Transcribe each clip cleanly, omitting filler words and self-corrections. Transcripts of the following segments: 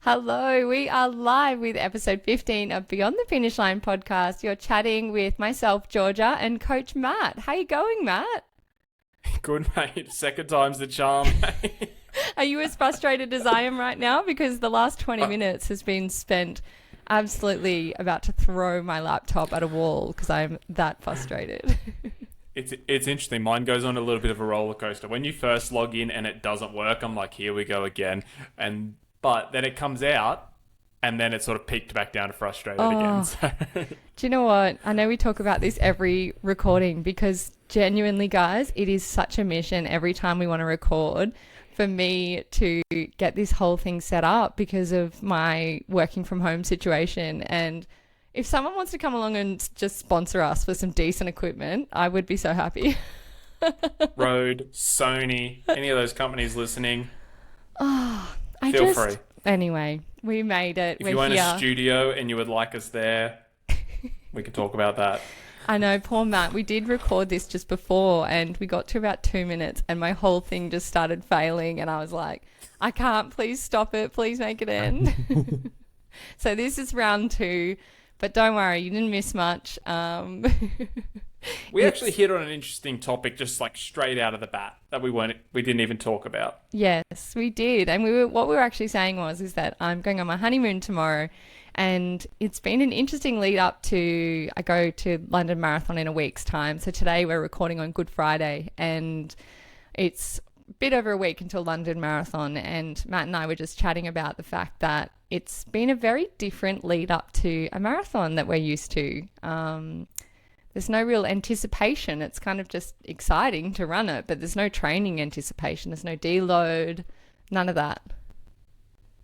Hello, we are live with episode 15 of Beyond the Finish Line podcast. You're chatting with myself, Georgia, and Coach Matt. How you going, Matt? Good, mate. Second time's the charm, mate. Are you as frustrated as I am right now? Because the last 20 minutes has been spent absolutely about to throw my laptop at a wall because I'm that frustrated. It's interesting. Mine goes on a little bit of a roller coaster. When you first log in and it doesn't work, I'm like, here we go again. But then it comes out, and then it sort of peaked back down to frustrated again. So. Do you know what? I know we talk about this every recording because genuinely, guys, it is such a mission every time we want to record for me to get this whole thing set up because of my working from home situation. And if someone wants to come along and just sponsor us for some decent equipment, I would be so happy. Rode, Sony, any of those companies listening, Feel free. Anyway, we made it. If We're you own here. a studio and you would like us there, we could talk about that. I know, poor Matt. We did record this just before and we got to about 2 minutes and my whole thing just started failing and I was like, I can't, please stop it. Please make it end. So this is round 2, but don't worry, you didn't miss much. We actually hit on an interesting topic just like straight out of the bat that we didn't even talk about. Yes, we did. And what we were actually saying is that I'm going on my honeymoon tomorrow and it's been an interesting lead up to, I go to London Marathon in a week's time. So today we're recording on Good Friday and it's a bit over a week until London Marathon. And Matt and I were just chatting about the fact that it's been a very different lead up to a marathon that we're used to. There's no real anticipation. It's kind of just exciting to run it, but there's no training anticipation. There's no deload, none of that.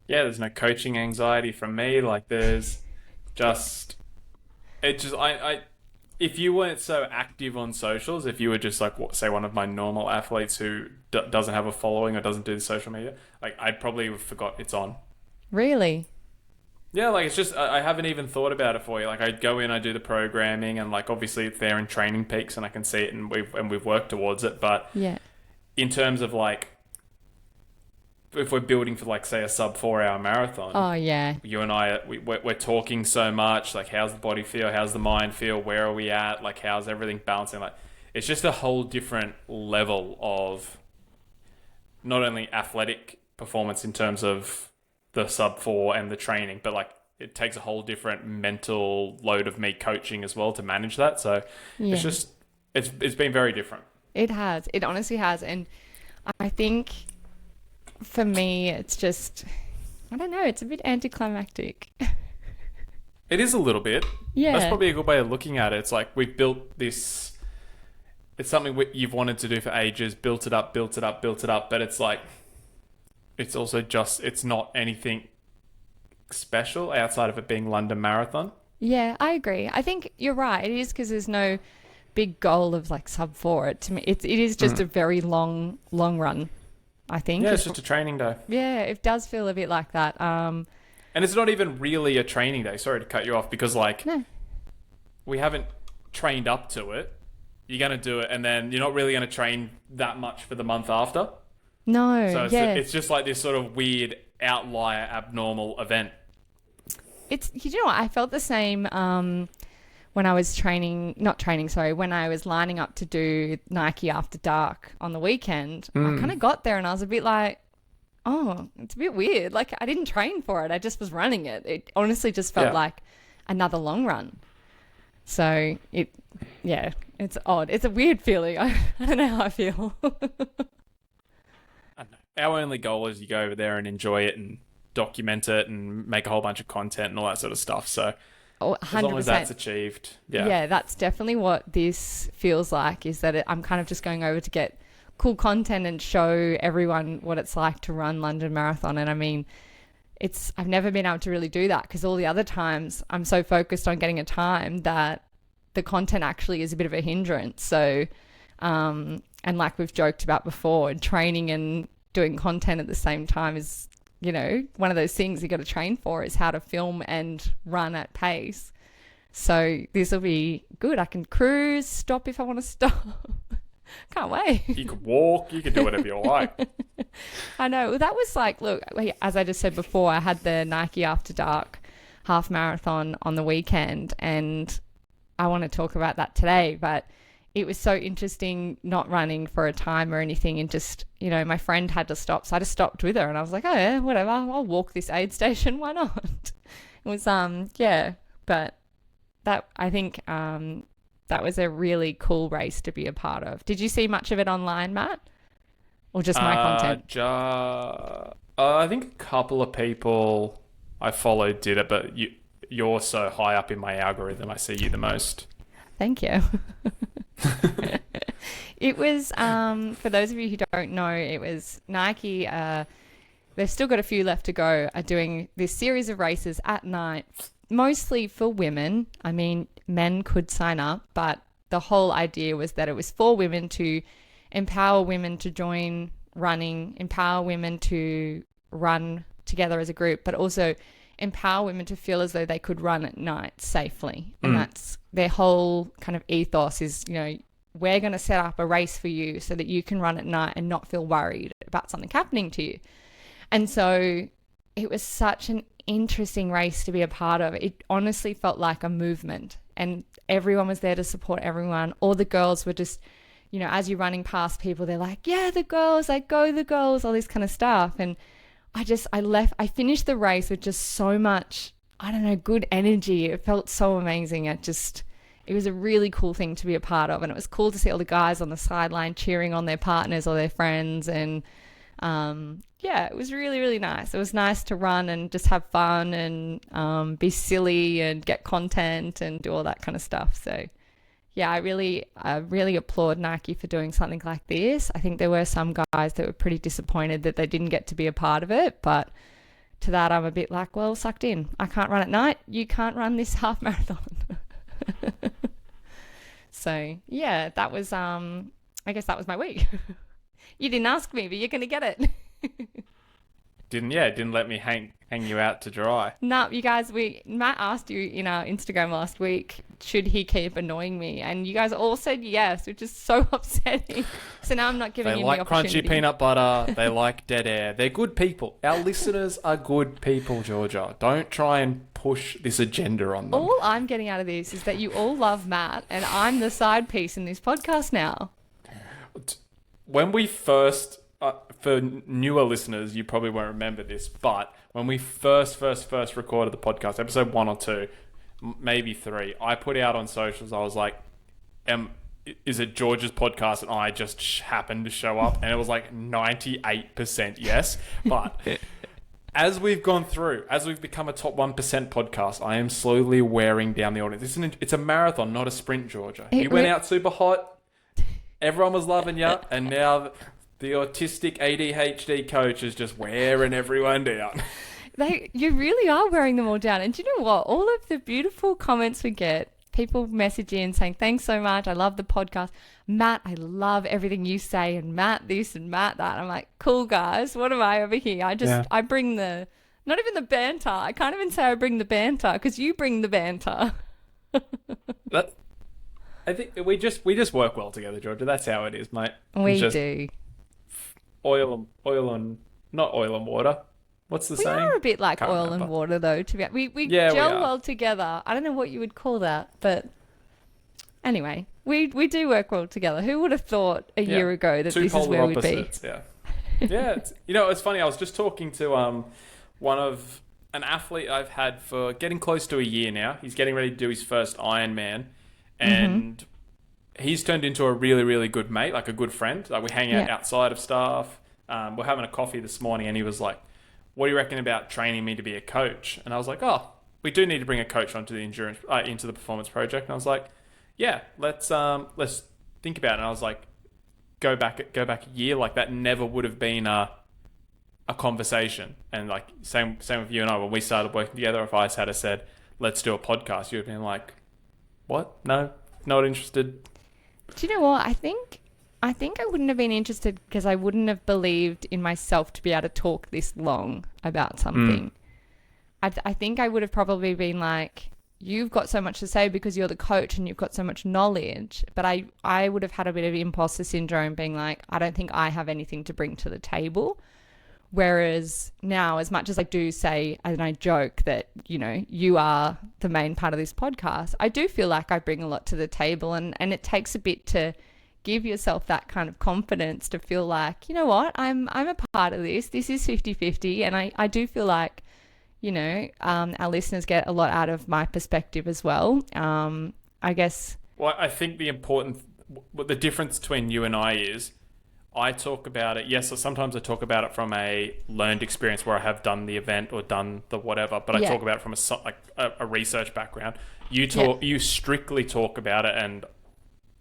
Yeah, there's no coaching anxiety from me. Like there's just, if you weren't so active on socials, if you were just like, say one of my normal athletes who doesn't have a following or doesn't do the social media, like I'd probably have forgot it's on. Really? Yeah, like it's just, I haven't even thought about it for you. Like I'd go in, I do the programming and like obviously it's there in Training Peaks and I can see it and we've worked towards it. But yeah, in terms of like, if we're building for like say a sub 4-hour marathon, oh yeah, you and I, we're talking so much, like how's the body feel? How's the mind feel? Where are we at? Like how's everything balancing? Like it's just a whole different level of not only athletic performance in terms of the sub 4 and the training, but like it takes a whole different mental load of me coaching as well to manage that. So yeah. it's just, it's been very different. It has. It honestly has. And I think for me, it's just, I don't know, it's a bit anticlimactic. It is a little bit. Yeah. That's probably a good way of looking at it. It's like we've built this, it's something you've wanted to do for ages, built it up, but it's like, it's also just, it's not anything special outside of it being London Marathon. Yeah, I agree. I think you're right. It is because there's no big goal of like sub 4. To me, it is just a very long run, I think. Yeah, it's just a training day. Yeah, it does feel a bit like that. And it's not even really a training day. Sorry to cut you off because like, no. We haven't trained up to it. You're going to do it and then you're not really going to train that much for the month after. No, so it's just like this sort of weird outlier, abnormal event. It's, you know what, I felt the same when I was when I was lining up to do Nike After Dark on the weekend. I kind of got there and I was a bit like, oh, it's a bit weird. Like I didn't train for it. I just was running it. It honestly just felt like another long run. So it's odd. It's a weird feeling. I don't know how I feel. Our only goal is you go over there and enjoy it and document it and make a whole bunch of content and all that sort of stuff. So 100%. As long as that's achieved. Yeah, that's definitely what this feels like, is that I'm kind of just going over to get cool content and show everyone what it's like to run London Marathon. And I mean, I've never been able to really do that because all the other times I'm so focused on getting a time that the content actually is a bit of a hindrance. So, and like we've joked about before, training and doing content at the same time is, you know, one of those things you got to train for, is how to film and run at pace. So this will be good. I can cruise, stop if I want to stop. Can't wait. You could walk, you could do whatever you like. I know. Well, that was like, look, as I just said before, I had the Nike After Dark half marathon on the weekend, and I want to talk about that today, but it was so interesting not running for a time or anything, and just, you know, my friend had to stop, so I just stopped with her, and I was like, oh yeah, whatever, I'll walk this aid station, why not? It was yeah, but that, I think that was a really cool race to be a part of. Did you see much of it online, Matt, or just my content? I think a couple of people I followed did it, but you're so high up in my algorithm, I see you the most. Thank you. It was, for those of you who don't know, it was Nike, they've still got a few left to go, are doing this series of races at night, mostly for women. I mean, men could sign up, but the whole idea was that it was for women, to empower women to join running, empower women to run together as a group, but also empower women to feel as though they could run at night safely. And that's their whole kind of ethos is, you know, we're going to set up a race for you so that you can run at night and not feel worried about something happening to you. And so it was such an interesting race to be a part of. It honestly felt like a movement, and everyone was there to support everyone. All the girls were just, you know, as you're running past people, they're like, yeah, the girls, like, go the girls, all this kind of stuff. And I finished the race with just so much, I don't know, good energy. It felt so amazing. It was a really cool thing to be a part of. And it was cool to see all the guys on the sideline cheering on their partners or their friends. And yeah, it was really, really nice. It was nice to run and just have fun and be silly and get content and do all that kind of stuff. So yeah, I really applaud Nike for doing something like this. I think there were some guys that were pretty disappointed that they didn't get to be a part of it, but to that I'm a bit like, well, sucked in. I can't run at night. You can't run this half marathon. So yeah, that was I guess that was my week. You didn't ask me, but you're gonna get it. Didn't let me hang you out to dry. No, you guys, Matt asked you in our Instagram last week, should he keep annoying me? And you guys all said yes, which is so upsetting. So now I'm not giving you the opportunity. They like crunchy peanut butter. They like dead air. They're good people. Our listeners are good people, Georgia. Don't try and push this agenda on them. All I'm getting out of this is that you all love Matt, and I'm the side piece in this podcast now. When we first... for newer listeners, you probably won't remember this, but when we first recorded the podcast, episode 1 or 2, maybe 3, I put out on socials, I was like, is it George's podcast? And I just happened to show up, and it was like 98% yes. But as we've gone through, as we've become a top 1% podcast, I am slowly wearing down the audience. It's a marathon, not a sprint, Georgia. You went out super hot, everyone was loving you, and now... the autistic ADHD coach is just wearing everyone down. You really are wearing them all down. And do you know what? All of the beautiful comments we get, people message in saying, thanks so much. I love the podcast. Matt, I love everything you say. And Matt this and Matt that. I'm like, cool, guys. What am I over here? I bring not even the banter. I can't even say I bring the banter because you bring the banter. I think we just work well together, Georgia. That's how it is, mate. We do. Oil and not oil and water. What's the saying? We are a bit like oil and water, though. We gel well together. I don't know what you would call that, but anyway, we do work well together. Who would have thought a year ago that this is where we'd be? Yeah, yeah. It's funny. I was just talking to an athlete I've had for getting close to a year now. He's getting ready to do his first Ironman, and he's turned into a really, really good mate, like a good friend. Like we hang out outside of stuff. We're having a coffee this morning, and he was like, what do you reckon about training me to be a coach? And I was like, oh, we do need to bring a coach onto the into the performance project. And I was like, yeah, let's think about it. And I was like, go back a year, like that never would have been a conversation. And like same with you and I, when we started working together, if I had said, let's do a podcast, you'd have been like, what? No, not interested. Do you know what? I think I wouldn't have been interested because I wouldn't have believed in myself to be able to talk this long about something. I think I would have probably been like, you've got so much to say because you're the coach and you've got so much knowledge. But I would have had a bit of imposter syndrome being like, I don't think I have anything to bring to the table. Whereas now, as much as I do say, and I joke that, you know, you are the main part of this podcast, I do feel like I bring a lot to the table, and it takes a bit to give yourself that kind of confidence to feel like, you know what, I'm a part of this. This is 50-50. And I do feel like, you know, our listeners get a lot out of my perspective as well. I guess. Well, I think the difference between you and I is, I talk about it. Yes, so sometimes I talk about it from a learned experience where I have done the event or done the whatever, but I talk about it from a research background. You strictly talk about it, and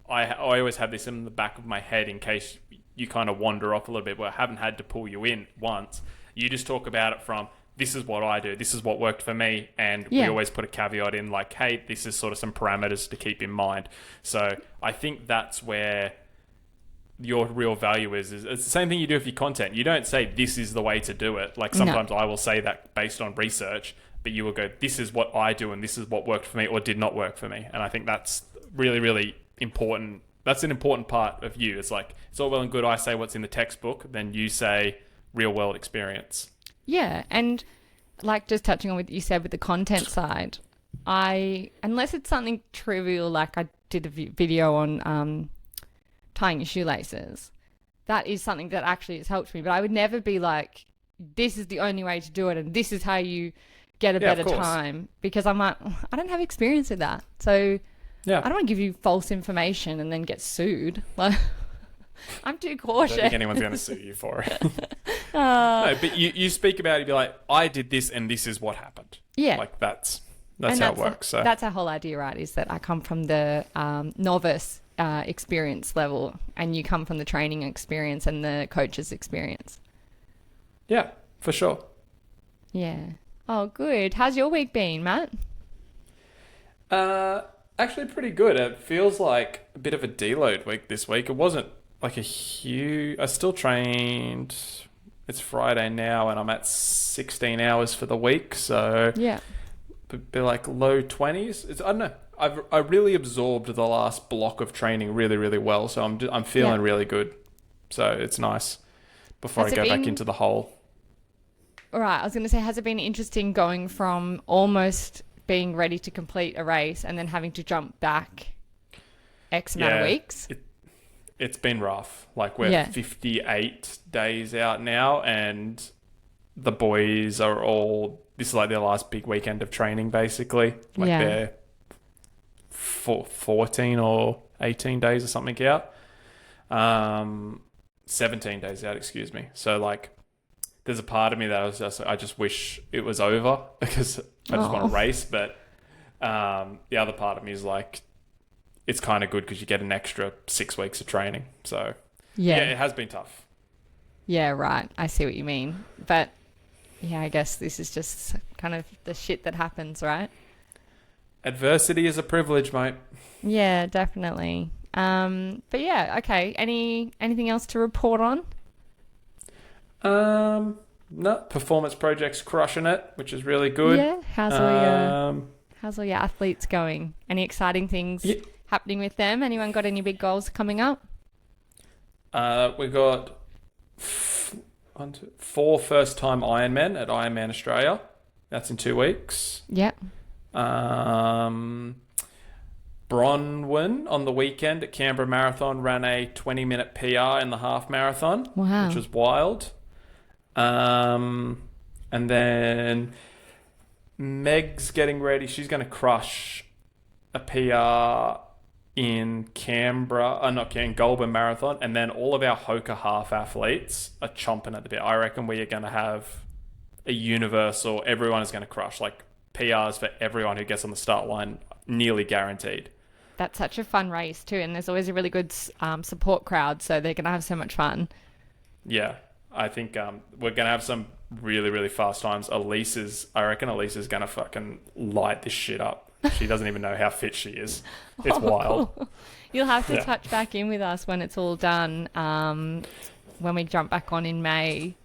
I always have this in the back of my head in case you kind of wander off a little bit, where I haven't had to pull you in once. You just talk about it from, this is what I do, this is what worked for me, and we always put a caveat in like, hey, this is sort of some parameters to keep in mind. So I think that's where your real value is it's the same thing you do with your content. You don't say this is the way to do it. Like sometimes I will say that based on research, but you will go, this is what I do and this is what worked for me or did not work for me. And I think that's really, really important. That's an important part of you. It's like, it's all well and good I say what's in the textbook, then you say real world experience. Yeah. And like just touching on what you said with the content side, unless it's something trivial, like I did a video on tying your shoelaces, that is something that actually has helped me. But I would never be like, this is the only way to do it and this is how you get a better time, because I'm like, I don't have experience with that. So I don't want to give you false information and then get sued. Like, I'm too cautious. I don't think anyone's going to sue you for it. No, but you speak about it, you'd be like, I did this and this is what happened. Yeah. Like that's how it works. So that's our whole idea, right? Is that I come from the novice experience level and you come from the training experience and the coach's experience. Yeah, for sure. Yeah. Oh, good. How's your week been, Matt? Actually pretty good. It feels like a bit of a deload week this week. It wasn't like I still trained. It's Friday now and I'm at 16 hours for the week. So yeah, be like low 20s. I don't know. I really absorbed the last block of training really, really well. So I'm feeling really good. So it's nice before I go back into the hole. All right. I was going to say, has it been interesting going from almost being ready to complete a race and then having to jump back X amount of weeks? It's been rough. Like we're 58 days out now and the boys are this is like their last big weekend of training basically. Like they're 14 or 18 days or something out. 17 days out, excuse me. So like there's a part of me that I just wish it was over because I just want to race. But the other part of me is like, it's kind of good because you get an extra 6 weeks of training. So yeah, it has been tough. Yeah, right. I see what you mean. But yeah, I guess this is just kind of the shit that happens, right? Adversity is a privilege, mate. Yeah, definitely. But yeah, okay. Anything else to report on? No, performance projects crushing it, which is really good. Yeah, how's all your athletes going? Any exciting things happening with them? Anyone got any big goals coming up? We got 4 first-time Ironmen at Ironman Australia. That's in 2 weeks. Yep. Bronwyn on the weekend at Canberra Marathon ran a 20-minute PR in the half marathon, which was wild. And then Meg's getting ready. She's going to crush a PR in Goulburn Marathon. And then all of our Hoka half athletes are chomping at the bit. I reckon we are going to have a universal, everyone is going to crush, like PRs for everyone who gets on the start line, nearly guaranteed. That's such a fun race too. And there's always a really good support crowd. So they're going to have so much fun. Yeah. I think we're going to have some really, really fast times. I reckon Elisa's going to fucking light this shit up. She doesn't even know how fit she is. It's wild. Cool. You'll have to touch back in with us when it's all done, when we jump back on in May,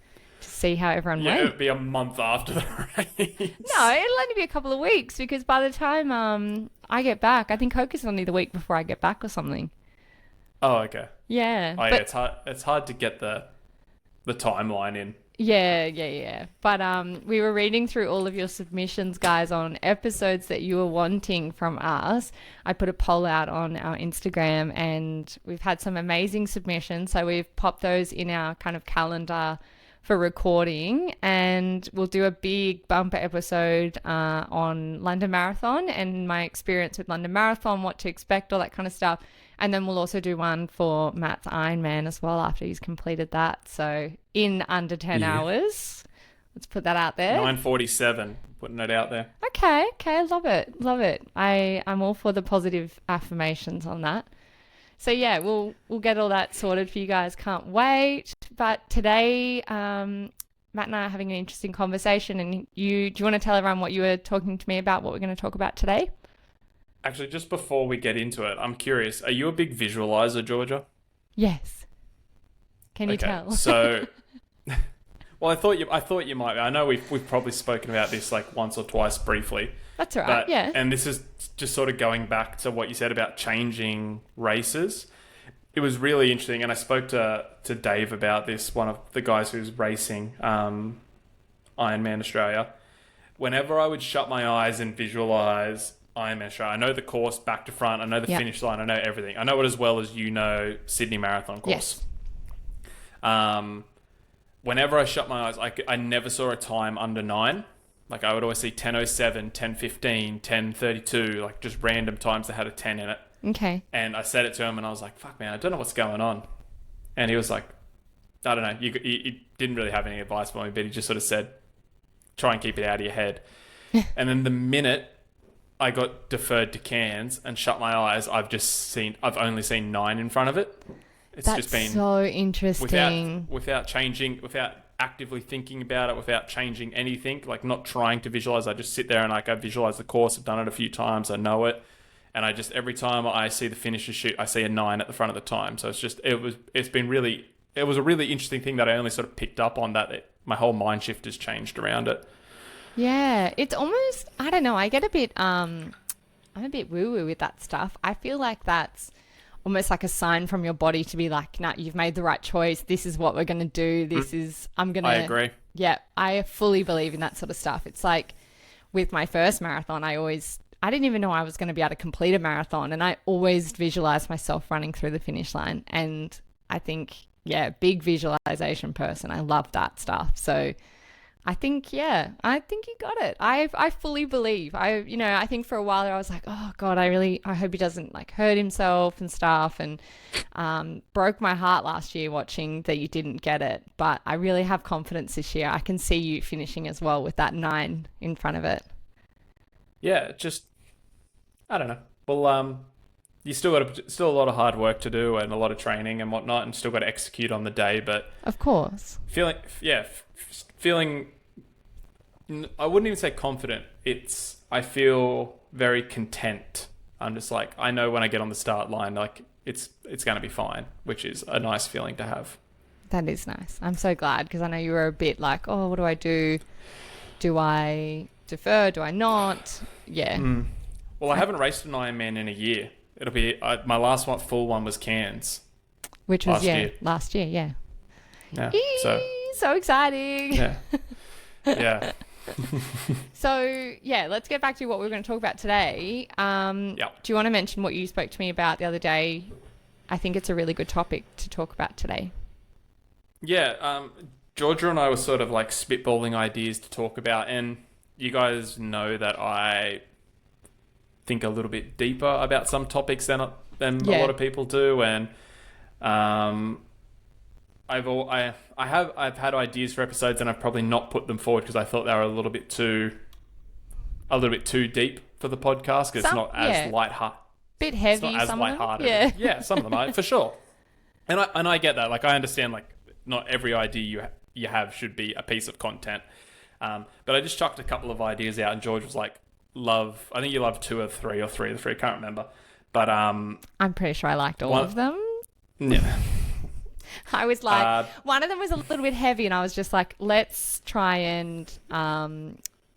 to see how everyone Yeah, went. it'd be a month after the race. No, it'll only be a couple of weeks because by the time I get back, I think Coke is only the week before I get back or something. Oh, okay. Yeah, Oh, yeah, but it's hard. It's hard to get the timeline in. yeah. But we were reading through all of your submissions, guys, on episodes that you were wanting from us. I put a poll out on our Instagram, and we've had some amazing submissions. So we've popped those in our kind of calendar for recording, and we'll do a big bumper episode on London Marathon and my experience with London Marathon, what to expect, all that kind of stuff. And then we'll also do one for Matt's Ironman as well after he's completed that. So in under 10 hours. Let's put that out there. 9:47, putting it out there. Okay, love it. I'm all for the positive affirmations on that. So yeah, we'll get all that sorted for you guys. Can't wait. But today, Matt and I are having an interesting conversation. And do you want to tell everyone what you were talking to me about? What we're going to talk about today? Actually, just before we get into it, I'm curious. Are you a big visualizer, Georgia? Yes. Can you Okay, tell? So, well, I thought you might be. I know we've probably spoken about this like once or twice briefly. That's all right. But, Yeah. And this is just sort of going back to what you said about changing races. It was really interesting, and I spoke to Dave about this, one of the guys who's racing Ironman Australia. Whenever I would shut my eyes and visualize Ironman Australia, I know the course back to front, I know the finish line, I know everything. I know it as well as you know Sydney Marathon course. Yes. Whenever I shut my eyes, I never saw a time under 9. Like I would always see 10:07, 10:15, 10:32, like just random times that had a 10 in it. Okay. And I said it to him and I was like, fuck man, I don't know what's going on. And he was like, I don't know. He didn't really have any advice for me, but he just sort of said, try and keep it out of your head. And then the minute I got deferred to Cairns and shut my eyes, I've only seen 9 in front of it. It's That's just been so interesting. without changing, without actively thinking about it, without changing anything, like not trying to visualize. I just sit there and like I visualize the course. I've done it a few times. I know it. And I just, every time I see the finisher shoot, I see a 9 at the front of the time. So it was a really interesting thing that I only sort of picked up on, that my whole mind shift has changed around it. Yeah, it's almost, I don't know, I get a bit, I'm a bit woo-woo with that stuff. I feel like that's almost like a sign from your body to be like, nah, you've made the right choice. This is what we're going to do. I agree. Yeah, I fully believe in that sort of stuff. It's like with my first marathon, I didn't even know I was going to be able to complete a marathon. And I always visualized myself running through the finish line. And I think, yeah, big visualization person. I love that stuff. So I think you got it. I fully believe. I think for a while there I was like, oh God, I hope he doesn't like hurt himself and stuff. And broke my heart last year watching that you didn't get it. But I really have confidence this year. I can see you finishing as well with that 9 in front of it. Yeah, just, I don't know. Well, you still got a lot of hard work to do and a lot of training and whatnot, and still got to execute on the day. But of course, feeling, I wouldn't even say confident. I feel very content. I'm just like, I know when I get on the start line, like it's going to be fine, which is a nice feeling to have. That is nice. I'm so glad, because I know you were a bit like, oh, what do I do? Do I defer? Do I not? Yeah. Well, I haven't raced an Ironman in a year. It'll be my last full one was Cairns, which was last year. Yeah. So exciting. Yeah. Yeah. So yeah, let's get back to what we're going to talk about today. Do you want to mention what you spoke to me about the other day? I think it's a really good topic to talk about today. Yeah. Georgia and I were sort of like spitballing ideas to talk about, and you guys know that I think a little bit deeper about some topics than a lot of people do, and I've had ideas for episodes, and I've probably not put them forward because I thought they were a little bit too deep for the podcast, because it's not as lighthearted. Bit heavy. It's not as some lighthearted. Of them. Yeah, some of them are for sure. And I get that. Like I understand. Like not every idea you have should be a piece of content. But I just chucked a couple of ideas out, and George was like, I think you loved 2 or 3 or 3 of the 3. I can't remember. But I'm pretty sure I liked all of them. Yeah. I was like, Uh, one of them was a little bit heavy, and I was just like, let's try and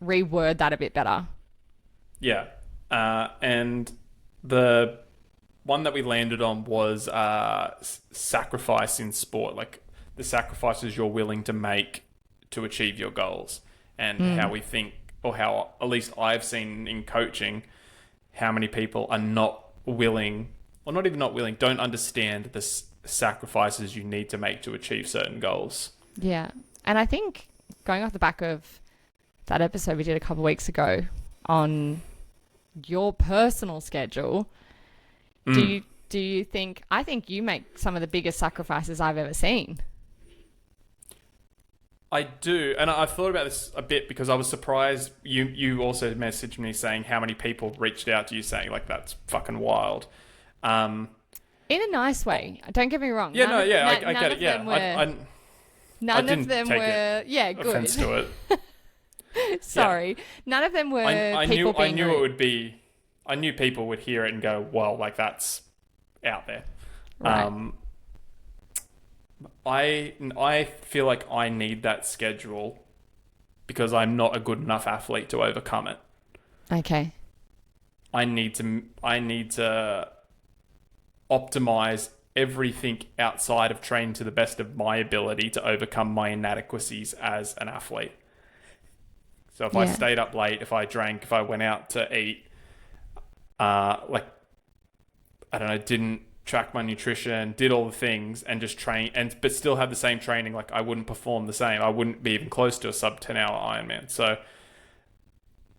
reword that a bit better. yeah. And the one that we landed on was sacrifice in sport, like the sacrifices you're willing to make to achieve your goals, and how we think, or how at least I've seen in coaching, how many people are not willing, or not even not willing, don't understand the sacrifices you need to make to achieve certain goals. Yeah. And I think going off the back of that episode we did a couple of weeks ago on your personal schedule, do you think, I think you make some of the biggest sacrifices I've ever seen. I do, and I've thought about this a bit because I was surprised. You also messaged me saying how many people reached out to you saying like that's fucking wild. In a nice way. Don't get me wrong. Yeah, I get it. Yeah, None didn't of them take were. Yeah, good. offense to it. Sorry, none of them were I people knew being it rude. would be. I knew people would hear it and go, "Well, like that's out there." Right. I feel like I need that schedule because I'm not a good enough athlete to overcome it. Okay. I need to optimize everything outside of training to the best of my ability to overcome my inadequacies as an athlete. So if I stayed up late, if I drank, if I went out to eat, like, I don't know, didn't track my nutrition, did all the things and just train, but still have the same training, like I wouldn't perform the same. I wouldn't be even close to a sub 10 hour Ironman. So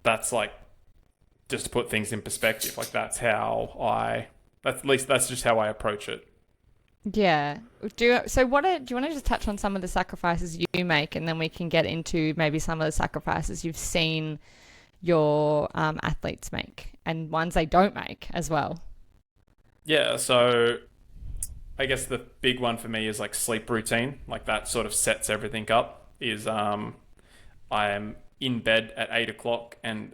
that's like, just to put things in perspective, like that's just how I approach it. Yeah. Do you want to just touch on some of the sacrifices you make, and then we can get into maybe some of the sacrifices you've seen your athletes make and ones they don't make as well? Yeah, so I guess the big one for me is like sleep routine. Like that sort of sets everything up. I am in bed at 8 o'clock and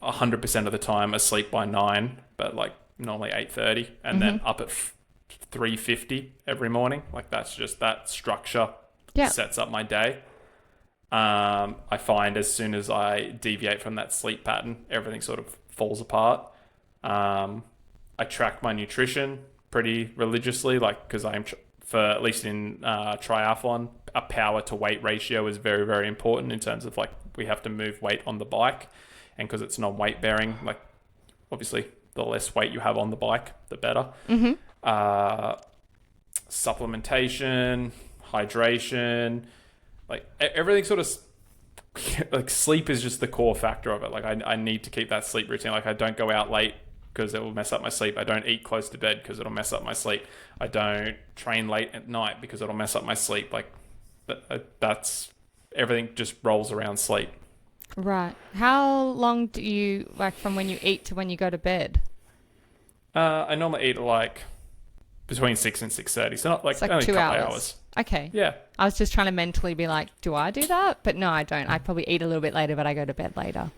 100% of the time asleep by 9, but like normally 8:30, and then up at 3:50 every morning. Like that's just that structure sets up my day. I find as soon as I deviate from that sleep pattern, everything sort of falls apart. I track my nutrition pretty religiously, like because for at least in triathlon, a power to weight ratio is very, very important in terms of like we have to move weight on the bike, and because it's non-weight bearing, like obviously the less weight you have on the bike, the better. Supplementation, hydration, like everything sort of like sleep is just the core factor of it. Like I need to keep that sleep routine. Like I don't go out late because it will mess up my sleep. I don't eat close to bed because it'll mess up my sleep. I don't train late at night because it'll mess up my sleep. Like that's everything just rolls around sleep. Right. How long do you, like, from when you eat to when you go to bed? I normally eat like between 6 and 6:30, so not like, It's like only a 2 couple hours. hours. Okay. Yeah. I was just trying to mentally be like, do I do that? But no, I don't. I probably eat a little bit later, but I go to bed later.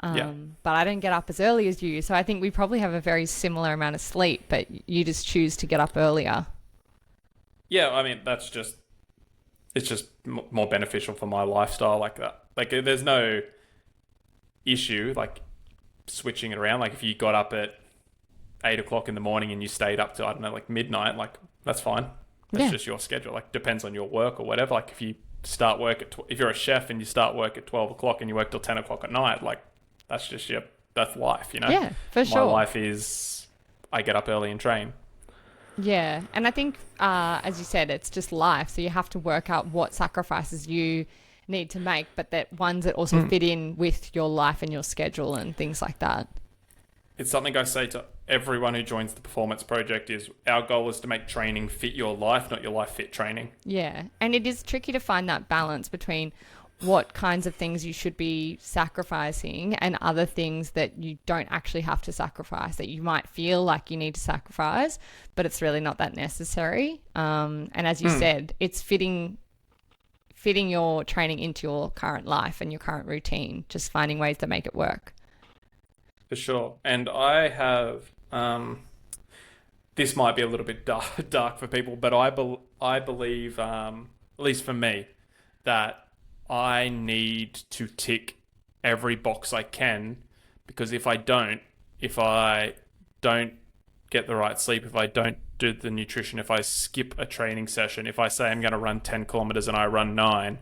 But I don't get up as early as you. So I think we probably have a very similar amount of sleep, but you just choose to get up earlier. Yeah, I mean, it's just more beneficial for my lifestyle like that. Like there's no issue like switching it around. Like if you got up at 8 o'clock in the morning and you stayed up to, I don't know, like midnight, like that's fine. That's just your schedule. Like depends on your work or whatever. Like if you start work if you're a chef and you start work at 12 o'clock and you work till 10 o'clock at night, like that's just that's life, you know? Yeah, for sure. My life is I get up early and train. Yeah. And I think, as you said, it's just life. So you have to work out what sacrifices you need to make, but that ones that also fit in with your life and your schedule and things like that. It's something I say to everyone who joins the Performance Project is our goal is to make training fit your life, not your life fit training. Yeah. And it is tricky to find that balance between what kinds of things you should be sacrificing and other things that you don't actually have to sacrifice, that you might feel like you need to sacrifice, but it's really not that necessary. And as you said, it's fitting your training into your current life and your current routine, just finding ways to make it work. For sure. And I have this might be a little bit dark for people, but I believe, at least for me, that I need to tick every box I can, because if I don't get the right sleep, if I don't do the nutrition, if I skip a training session, if I say I'm going to run 10 kilometers and I run 9,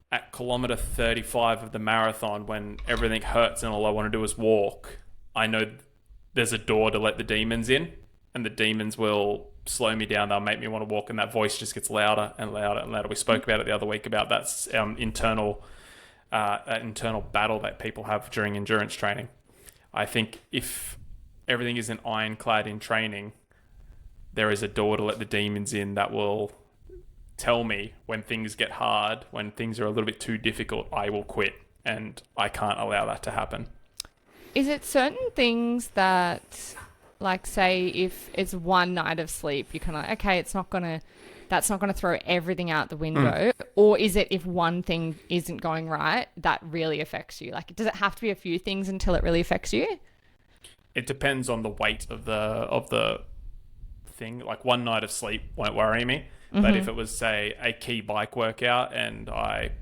at kilometer 35 of the marathon, when everything hurts and all I want to do is walk, I know there's a door to let the demons in, and the demons will slow me down. They'll make me want to walk, and that voice just gets louder and louder and louder. We spoke about it the other week about that internal battle that people have during endurance training. I think if everything isn't ironclad in training, there is a door to let the demons in that will tell me when things get hard, when things are a little bit too difficult, I will quit, and I can't allow that to happen. Is it certain things that, like, say if it's one night of sleep, you're kind of like, okay, that's not gonna throw everything out the window, or is it if one thing isn't going right that really affects you? Like, does it have to be a few things until it really affects you? It depends on the weight of the thing. Like, one night of sleep won't worry me, but if it was, say, a key bike workout and I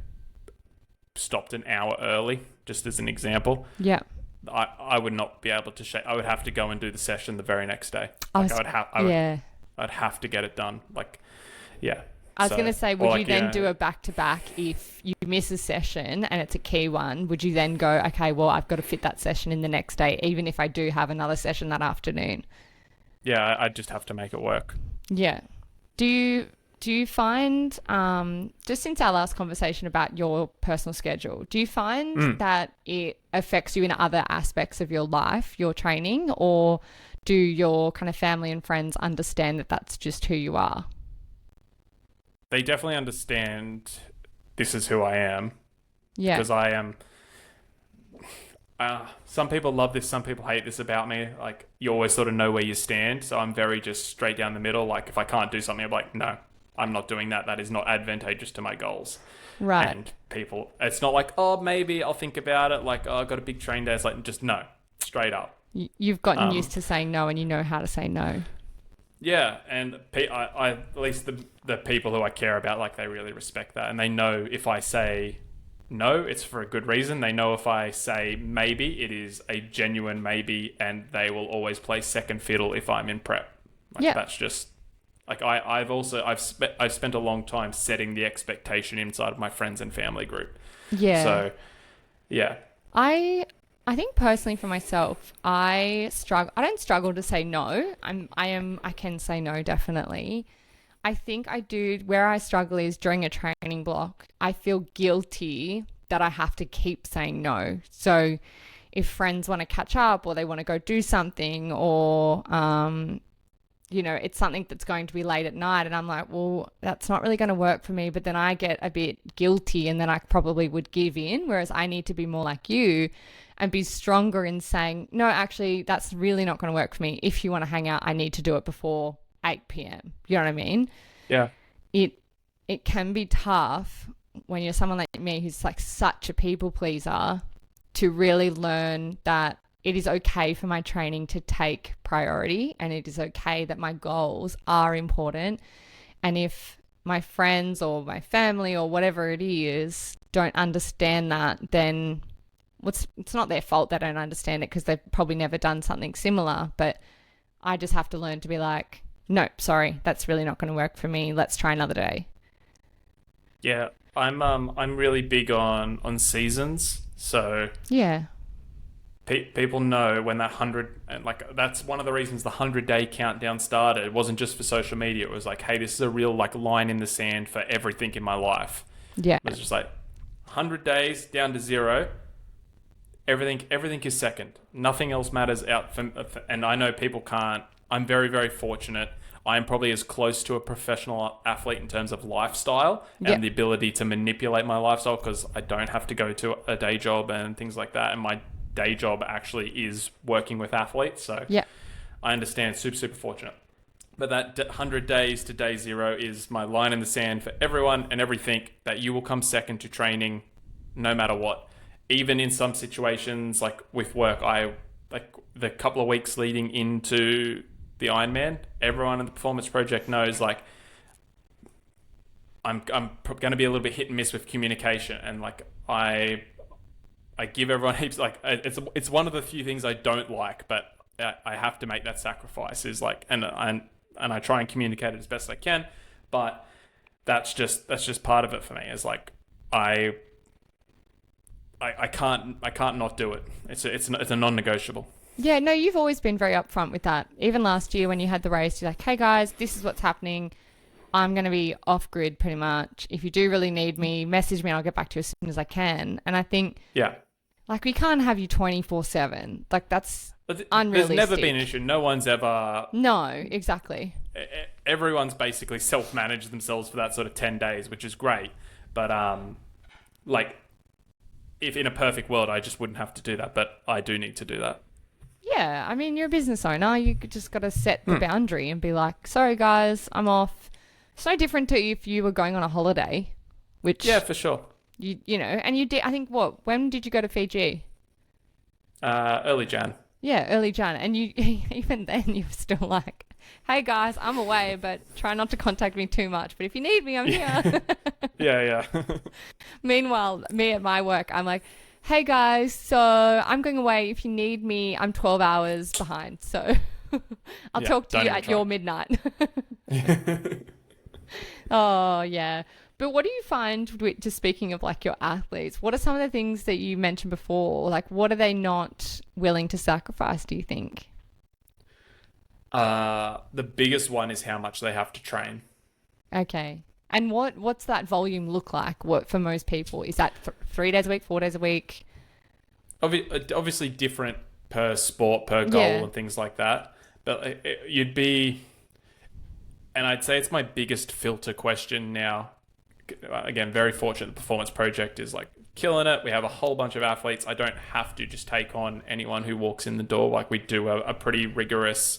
stopped an hour early, just as an example, yeah, I would not be able to shake. I would have to go and do the session the very next day. I'd have to get it done. Like, yeah. I was going to say, would you then do a back-to-back if you miss a session and it's a key one? Would you then go, okay, well, I've got to fit that session in the next day, even if I do have another session that afternoon? Yeah, I just have to make it work. Yeah. Do you find, just since our last conversation about your personal schedule, do you find that it affects you in other aspects of your life, your training, or do your kind of family and friends understand that that's just who you are? They definitely understand this is who I am. Yeah. Because I am... some people love this, some people hate this about me. Like, you always sort of know where you stand. So I'm very just straight down the middle. Like, if I can't do something, I'm like, no, I'm not doing that. That is not advantageous to my goals. Right. And people, it's not like, oh, maybe I'll think about it. Like, oh, I've got a big train day. It's like, just no, straight up. You've gotten used to saying no, and you know how to say no. Yeah, and I at least the people who I care about, like, they really respect that. And they know if I say no, it's for a good reason. They know if I say maybe, it is a genuine maybe, and they will always play second fiddle if I'm in prep. Like, yeah. That's just... Like, I've spent a long time setting the expectation inside of my friends and family group. Yeah. So, yeah. I think personally for myself, I don't struggle to say no. I can say no, definitely. I think I do. Where I struggle is during a training block, I feel guilty that I have to keep saying no. So if friends want to catch up or they want to go do something, or, it's something that's going to be late at night, and I'm like, well, that's not really going to work for me. But then I get a bit guilty, and then I probably would give in. Whereas I need to be more like you and be stronger in saying, no, actually, that's really not going to work for me. If you want to hang out, I need to do it before 8 p.m. You know what I mean? Yeah. It can be tough when you're someone like me who's like such a people pleaser to really learn that it is okay for my training to take priority, and it is okay that my goals are important. And if my friends or my family or whatever it is don't understand that, then it's not their fault they don't understand it, because they've probably never done something similar. But I just have to learn to be like, no, sorry, that's really not going to work for me. Let's try another day. Yeah, I'm really big on seasons. So yeah, people know when that 100, and like, that's one of the reasons the 100-day countdown started. It wasn't just for social media. It was like, hey, this is a real, like, line in the sand for everything in my life. Yeah, it was just like 100 days down to 0. Everything is second. Nothing else matters out for, and I know people can't. I'm very, very fortunate. I'm probably as close to a professional athlete in terms of lifestyle and the ability to manipulate my lifestyle, because I don't have to go to a day job and things like that. And my day job actually is working with athletes. So I understand, super, super fortunate. But that 100 days to day 0 is my line in the sand for everyone and everything, that you will come second to training no matter what. Even in some situations, like with work, like the couple of weeks leading into the Ironman, everyone in the Performance Project knows like I'm going to be a little bit hit and miss with communication, and like I give everyone heaps, like it's one of the few things I don't like, but I have to make that sacrifice, is like, and I try and communicate it as best I can, but that's just part of it for me. Is like I can't not do it. It's a non-negotiable. Yeah, no, you've always been very upfront with that. Even last year when you had the race, you're like, hey guys, this is what's happening. I'm going to be off grid pretty much. If you do really need me, message me and I'll get back to you as soon as I can. And I think, yeah, like, we can't have you 24/7. Like, that's unrealistic. There's never been an issue. No one's ever... No, exactly. Everyone's basically self-managed themselves for that sort of 10 days, which is great. But, like, if in a perfect world, I just wouldn't have to do that. But I do need to do that. Yeah, I mean, you're a business owner. You just got to set the boundary and be like, sorry, guys, I'm off. It's no different to if you were going on a holiday, which... Yeah, for sure. You know, and you did, I think, when did you go to Fiji? Early Jan. Yeah, early Jan. And you, even then, you're still like, hey guys, I'm away, but try not to contact me too much. But if you need me, I'm here. Yeah. Meanwhile, me at my work, I'm like, hey guys, so I'm going away. If you need me, I'm 12 hours behind. So I'll talk to you at your midnight. Oh, yeah. But what do you find, just speaking of like your athletes, what are some of the things that you mentioned before? Like, what are they not willing to sacrifice, do you think? The biggest one is how much they have to train. Okay. And what's that volume look like? What for most people? Is that 3 days a week, 4 days a week? Obviously different per sport, per goal, and things like that. But you'd be, and I'd say it's my biggest filter question now. Again, very fortunate the Performance Project is like killing it. We have a whole bunch of athletes. I don't have to just take on anyone who walks in the door. Like, we do a pretty rigorous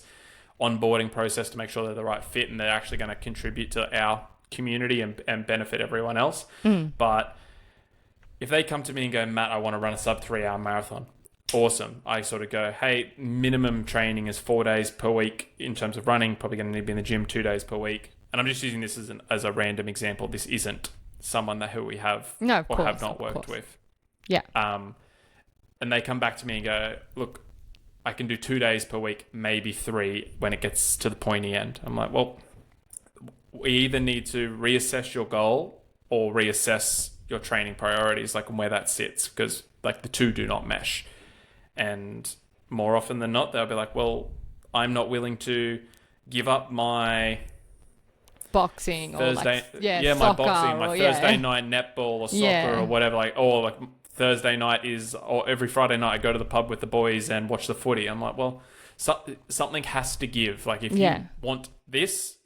onboarding process to make sure they're the right fit and they're actually going to contribute to our community and benefit everyone else. But if they come to me and go, Matt, I want to run a sub 3 hour marathon, awesome. I sort of go, hey, minimum training is 4 days per week in terms of running, probably going to need to be in the gym 2 days per week. And I'm just using this as a random example. This isn't someone who we have or have not worked with. Yeah. And they come back to me and go, look, I can do 2 days per week, maybe 3 when it gets to the pointy end. I'm like, well, we either need to reassess your goal or reassess your training priorities, like, and where that sits, because like the two do not mesh. And more often than not, they'll be like, well, I'm not willing to give up my boxing Thursday, or like, my boxing, my Thursday night netball or soccer or whatever, like, or like Thursday night or every Friday night I go to the pub with the boys and watch the footy. I'm like, well, something has to give. Like, if you want this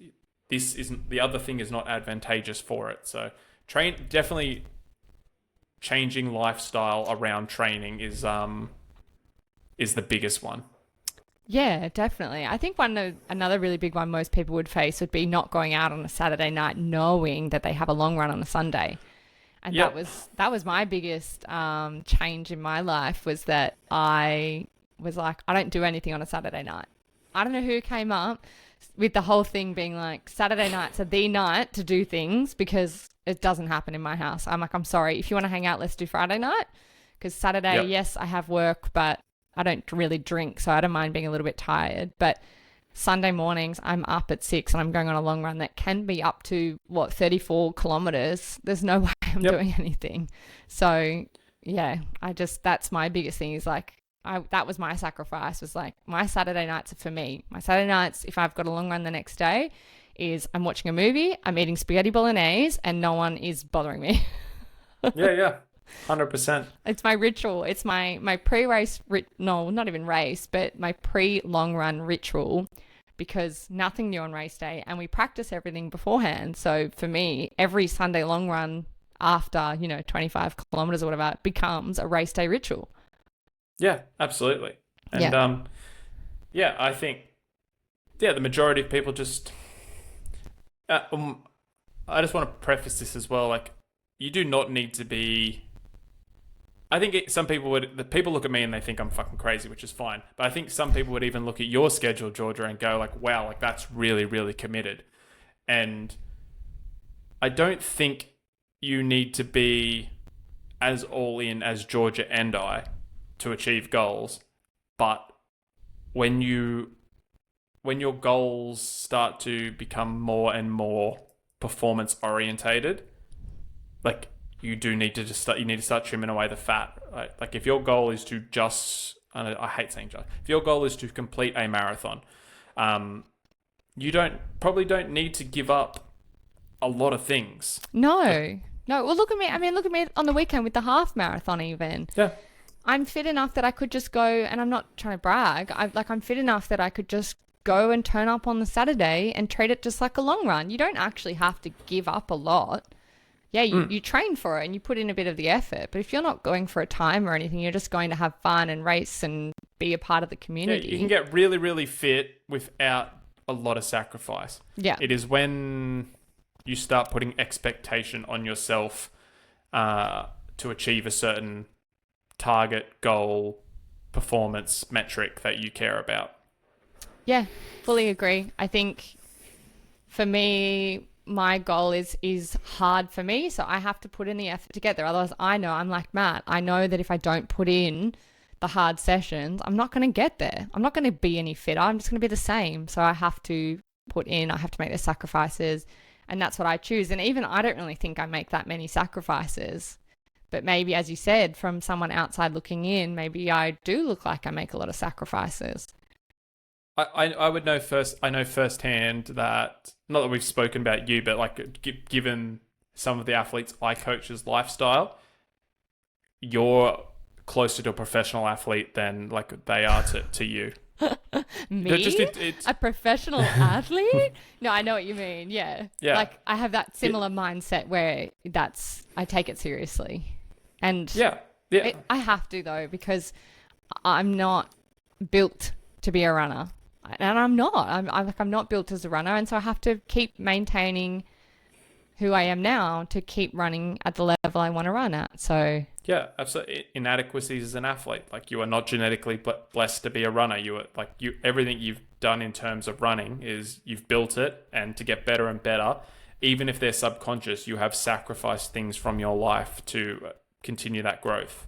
isn't, the other thing is not advantageous for it. So definitely changing lifestyle around training is the biggest one. Yeah, definitely. I think another really big one most people would face would be not going out on a Saturday night knowing that they have a long run on a Sunday. And that was my biggest change in my life, was that I was like, I don't do anything on a Saturday night. I don't know who came up with the whole thing being like, Saturday nights are the night to do things, because it doesn't happen in my house. I'm like, I'm sorry. If you want to hang out, let's do Friday night. Because Saturday, yes, I have work, but I don't really drink, so I don't mind being a little bit tired. But Sunday mornings, I'm up at 6 and I'm going on a long run that can be up to 34 kilometers. There's no way I'm doing anything. So yeah, that's my biggest thing, is like, that was my sacrifice, was like, my Saturday nights are for me. My Saturday nights, if I've got a long run the next day, is I'm watching a movie, I'm eating spaghetti bolognese, and no one is bothering me. Yeah. 100%. It's my ritual. It's my pre-race, no, not even race, but my pre-long run ritual, because nothing new on race day, and we practice everything beforehand. So for me, every Sunday long run after, 25 kilometers or whatever, becomes a race day ritual. Yeah, absolutely. And I think, the majority of people just, I just want to preface this as well. Like, you do not need to be I think some people would. The people look at me and they think I'm fucking crazy, which is fine. But I think some people would even look at your schedule, Georgia, and go like, "Wow, like that's really, really committed." And I don't think you need to be as all in as Georgia and I to achieve goals. But when your goals start to become more and more performance orientated, like you do need to start trimming away the fat. Right? Like if your goal is to I hate saying just, if your goal is to complete a marathon, you probably don't need to give up a lot of things. No. Well, look at me. I mean, look at me on the weekend with the half marathon even. Yeah. I'm fit enough that I could just go, and I'm not trying to brag. I'm fit enough that I could just go and turn up on the Saturday and treat it just like a long run. You don't actually have to give up a lot. Yeah, you train for it and you put in a bit of the effort. But if you're not going for a time or anything, you're just going to have fun and race and be a part of the community. Yeah, you can get really, really fit without a lot of sacrifice. Yeah. It is when you start putting expectation on yourself to achieve a certain target, goal, performance metric that you care about. Yeah, fully agree. I think for me, my goal is hard for me, so I have to put in the effort to get there. Otherwise, I'm like Matt. I know that if I don't put in the hard sessions, I'm not going to get there. I'm not going to be any fitter. I'm just going to be the same. So I have to put in, I have to make the sacrifices, and that's what I choose. And even I don't really think I make that many sacrifices. But maybe, as you said, from someone outside looking in, maybe I do look like I make a lot of sacrifices. I would know first. I know firsthand that, not that we've spoken about you, but like given some of the athletes I coach's lifestyle, you're closer to a professional athlete than like they are to you. Me? A professional athlete? No, I know what you mean. Yeah. Like I have that similar mindset where I take it seriously. And I have to though, because I'm not built to be a runner. And I'm not. I'm not built as a runner, and so I have to keep maintaining who I am now to keep running at the level I want to run at. So yeah, absolutely. Inadequacies as an athlete, like you are not genetically blessed to be a runner. Everything you've done in terms of running is you've built it, and to get better and better, even if they're subconscious, you have sacrificed things from your life to continue that growth.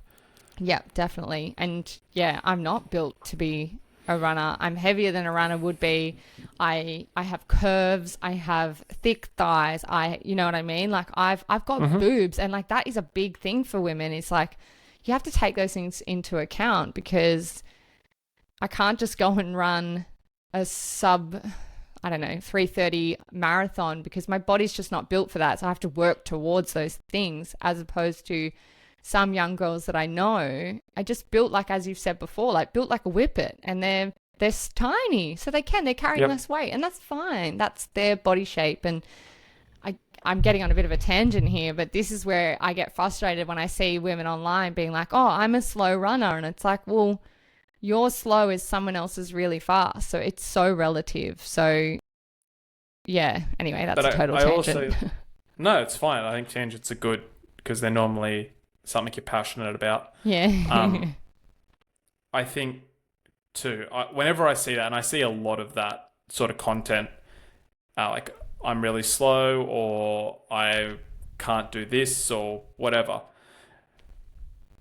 Yeah, definitely. And yeah, I'm not built to be a runner. I'm heavier than a runner would be. I have curves. I have thick thighs. You know what I mean? Like I've got boobs, and like that is a big thing for women. It's like you have to take those things into account, because I can't just go and run a sub 3:30 marathon, because my body's just not built for that. So I have to work towards those things, as opposed to some young girls that I know are just built like, as you've said before, like built like a whippet, and they're tiny, so they're carrying less weight, and that's fine. That's their body shape. And I'm getting on a bit of a tangent here, but this is where I get frustrated when I see women online being like, oh, I'm a slow runner. And it's like, well, your slow is someone else's really fast. So it's so relative. So yeah, anyway, that's a total tangent. No, it's fine. I think tangents are good because they're normally something you're passionate about. Yeah. I think too, whenever I see that, and I see a lot of that sort of content, like I'm really slow, or I can't do this, or whatever.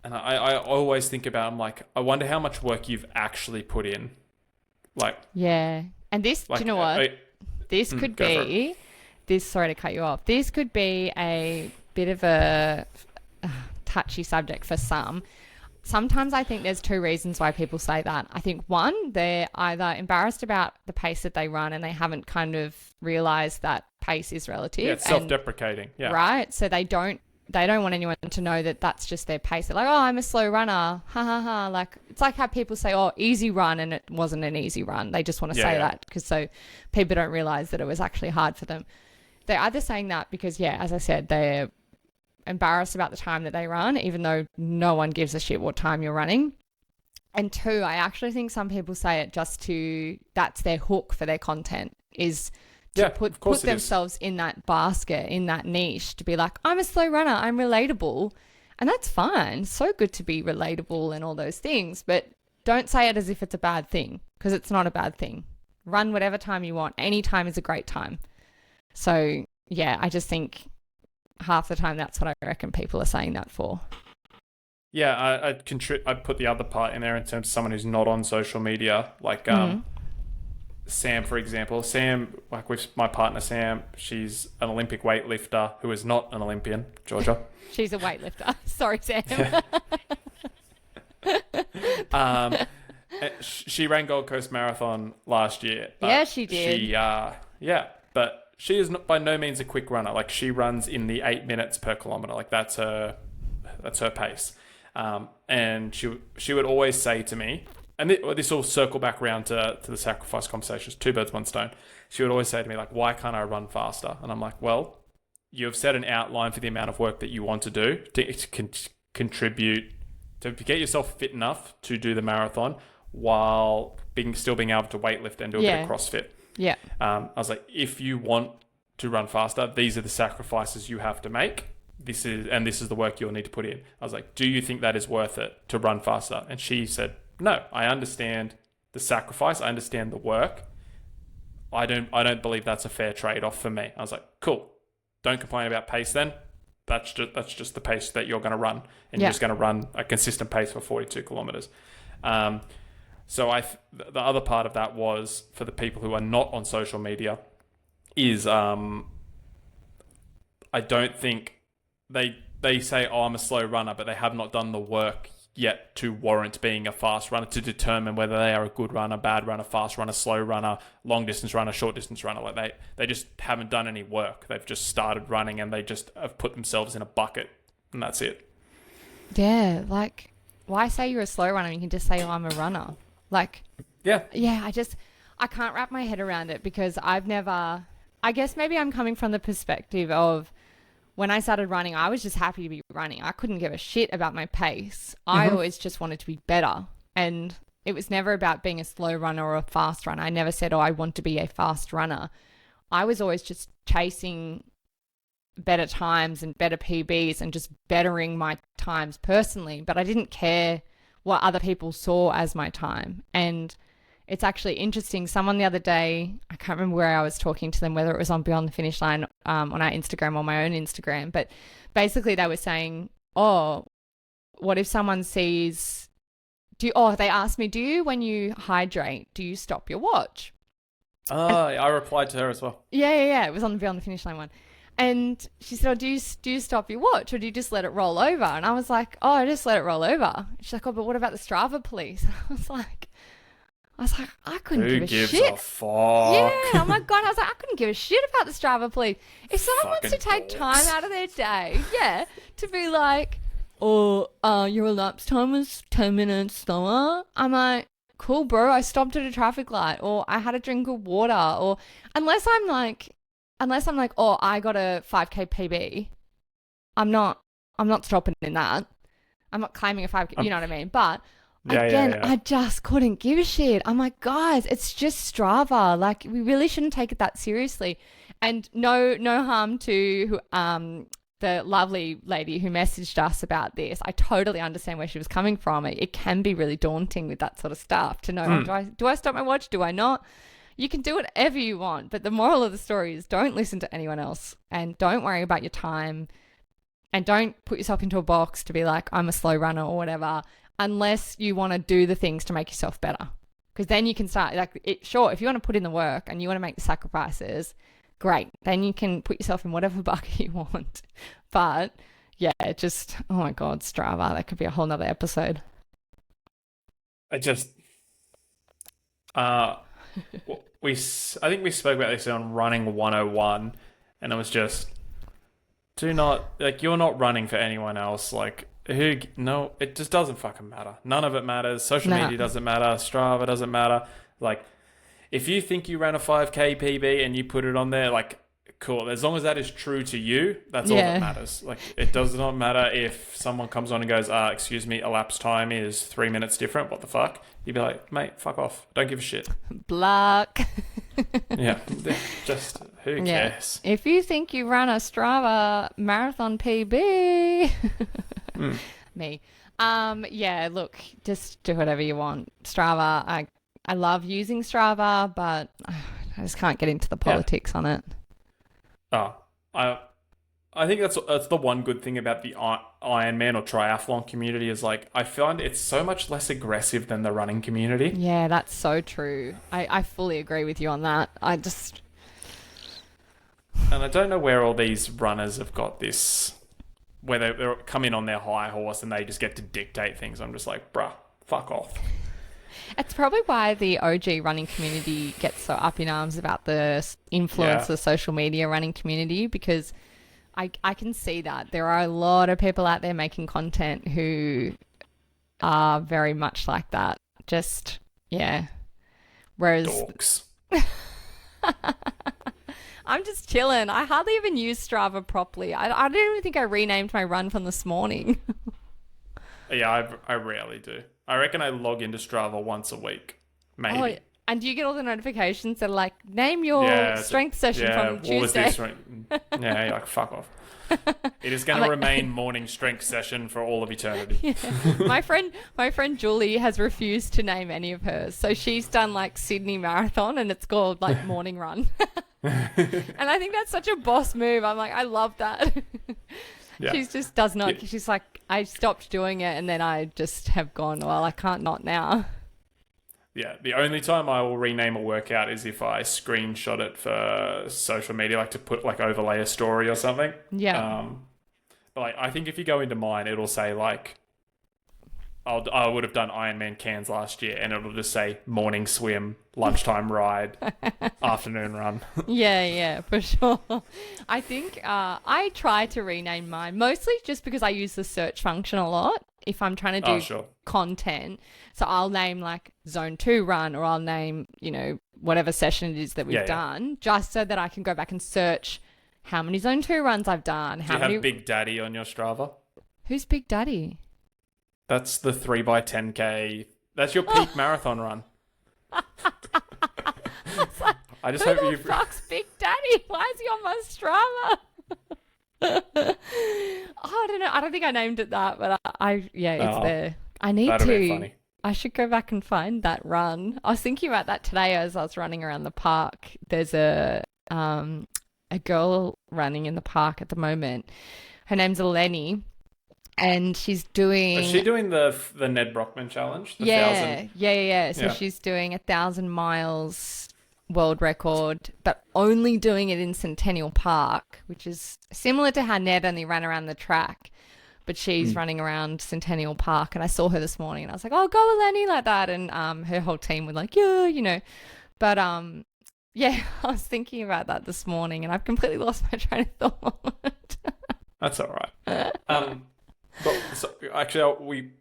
And I always think about, I'm like, I wonder how much work you've actually put in. Like, yeah. And this, do you know what? This could be, sorry to cut you off. This could be a bit of a touchy subject for some. Sometimes I think there's two reasons why people say that. I think one, they're either embarrassed about the pace that they run, and they haven't kind of realized that pace is relative. Yeah, it's self-deprecating. Yeah. Right. So they don't want anyone to know that that's just their pace. They're like, oh, I'm a slow runner. Ha ha ha. Like, it's like how people say, oh, easy run, and it wasn't an easy run. They just want to say that because so people don't realize that it was actually hard for them. They're either saying that because, yeah, as I said, they're embarrassed about the time that they run, even though no one gives a shit what time you're running. And two, I actually think some people say it just that's their hook for their content, is to put themselves in that basket, in that niche, to be like, I'm a slow runner, I'm relatable. And that's fine. So good to be relatable and all those things, but don't say it as if it's a bad thing, because it's not a bad thing. Run whatever time you want. Any time is a great time. So yeah, I just think half the time that's what I reckon people are saying that for. Yeah, I'd put the other part in there in terms of someone who's not on social media, like Sam, for example. Sam, like with my partner Sam, she's an Olympic weightlifter who is not an Olympian, Georgia. She's a weightlifter. Sorry, Sam. She ran Gold Coast Marathon last year. Yeah, she did. But she is not, by no means a quick runner. Like, she runs in the 8 minutes per kilometer. Like, that's her pace. And she would always say to me, and this will circle back around to the sacrifice conversations, two birds, one stone. She would always say to me, like, why can't I run faster? And I'm like, well, you have set an outline for the amount of work that you want to do to contribute, to get yourself fit enough to do the marathon while still being able to weightlift and do a bit of CrossFit. Yeah. I was like, if you want to run faster, these are the sacrifices you have to make. This is the work you'll need to put in. I was like, do you think that is worth it to run faster? And she said, no, I understand the sacrifice. I understand the work. I don't believe that's a fair trade-off for me. I was like, cool. Don't complain about pace then. That's just the pace that you're going to run. And you're just going to run a consistent pace for 42 kilometers. So the other part of that was, for the people who are not on social media, is I don't think they say, oh, I'm a slow runner, but they have not done the work yet to warrant being a fast runner, to determine whether they are a good runner, bad runner, fast runner, slow runner, long distance runner, short distance runner. Like they just haven't done any work. They've just started running and they just have put themselves in a bucket, and that's it. Yeah, like, why say you're a slow runner? You can just say, oh, I'm a runner. Like, yeah, I can't wrap my head around it, because I guess maybe I'm coming from the perspective of, when I started running, I was just happy to be running. I couldn't give a shit about my pace. I always just wanted to be better. And it was never about being a slow runner or a fast runner. I never said, oh, I want to be a fast runner. I was always just chasing better times and better PBs and just bettering my times personally. But I didn't care what other people saw as my time. And it's actually interesting. Someone the other day, I can't remember where I was talking to them, whether it was on Beyond the Finish Line on our Instagram or my own Instagram, but basically they were saying, oh, what if someone sees, they asked me, when you hydrate, do you stop your watch? I replied to her as well. Yeah. It was on the Beyond the Finish Line one. And she said, oh, do you stop your watch, or do you just let it roll over? And I was like, oh, I just let it roll over. She's like, oh, but what about the Strava police? I was like, I couldn't give a shit. Who gives a fuck? Yeah, oh my God. I was like, I couldn't give a shit about the Strava police. If someone wants to take dorks. time out of their day, to be like, your elapsed time was 10 minutes slower, I'm like, cool, bro, I stopped at a traffic light, or I had a drink of water, or unless I'm like, oh, I got a 5K PB, I'm not stopping in that. I'm not claiming a 5K, you know what I mean? But I just couldn't give a shit. I'm like, guys, it's just Strava. Like, we really shouldn't take it that seriously. And no harm to the lovely lady who messaged us about this. I totally understand where she was coming from. It can be really daunting with that sort of stuff to know, do I stop my watch? Do I not? You can do whatever you want. But the moral of the story is, don't listen to anyone else, and don't worry about your time, and don't put yourself into a box to be like, I'm a slow runner or whatever, unless you want to do the things to make yourself better. Because then you can start, sure, if you want to put in the work and you want to make the sacrifices, great. Then you can put yourself in whatever bucket you want. But yeah, just, oh my God, Strava, that could be a whole nother episode. I think we spoke about this on Running 101, and it was just, you're not running for anyone else. Like, it just doesn't fucking matter. None of it matters. Social media doesn't matter. Strava doesn't matter. Like, if you think you ran a 5K PB and you put it on there, like, cool. As long as that is true to you, that's all that matters. Like, it does not matter if someone comes on and goes, excuse me, elapsed time is 3 minutes different. What the fuck? You'd be like, mate, fuck off. Don't give a shit. Block. Yeah. Just, who cares? If you think you ran a Strava marathon PB... Me. Yeah, look, just do whatever you want. Strava, I love using Strava, but I just can't get into the Yeah. politics on it. Oh, I think that's the one good thing about the Ironman or triathlon community is like I find it's so much less aggressive than the running community. Yeah, that's so true. I fully agree with you on that. And I don't know where all these runners have got this, where they come in on their high horse and they just get to dictate things. I'm just like, bruh, fuck off. It's probably why the OG running community gets so up in arms about the influence Yeah. of social media running community, because I can see that there are a lot of people out there making content who are very much like that. Just, yeah. Whereas Dorks. I'm just chilling. I hardly even use Strava properly. I don't even think I renamed my run from this morning. Yeah, I rarely do. I reckon I log into Strava once a week, maybe. Oh, and do you get all the notifications that are like, name your Yeah, strength session from what was Tuesday? this? Yeah, you're like, fuck off. It is going to I'm like- remain morning strength session for all of eternity. my friend Julie has refused to name any of hers. So she's done like Sydney Marathon and it's called like morning run. And I think that's such a boss move. I'm like, I love that. Yeah. She just does not. Yeah. She's like, I stopped doing it and then I just have gone, well, I can't not now. Yeah, the only time I will rename a workout is if I screenshot it for social media, like to put like overlay a story or something. Yeah. But like, I think if you go into mine, it'll say like, I would have done Ironman Cairns last year, and it'll just say morning swim, lunchtime ride, afternoon run. Yeah, for sure. I think I try to rename mine mostly just because I use the search function a lot if I'm trying to do Oh, sure. content. So I'll name like Zone 2 run, or I'll name, whatever session it is that we've Yeah. done, just so that I can go back and search how many Zone 2 runs I've done. Do How you have many... Big Daddy on your Strava? Who's Big Daddy? That's the 3x10K. That's your peak marathon run. I just Who hope the you. fuck's Big Daddy? Why is he on my Strava? I don't know. I don't think I named it that, but it's Oh, there. I need that'd to. be funny. I should go back and find that run. I was thinking about that today as I was running around the park. There's a girl running in the park at the moment. Her name's Eleni, and she's doing. Is she doing the Ned Brockman challenge? The Yeah. 1,000? So Yeah. she's doing 1,000 miles world record, but only doing it in Centennial Park, which is similar to how Ned only ran around the track, but she's running around Centennial Park. And I saw her this morning, and I was like, "Oh, go Eleni," like that, and her whole team were like, "Yeah," But yeah, I was thinking about that this morning, and I've completely lost my train of thought. That's all right. But so, actually,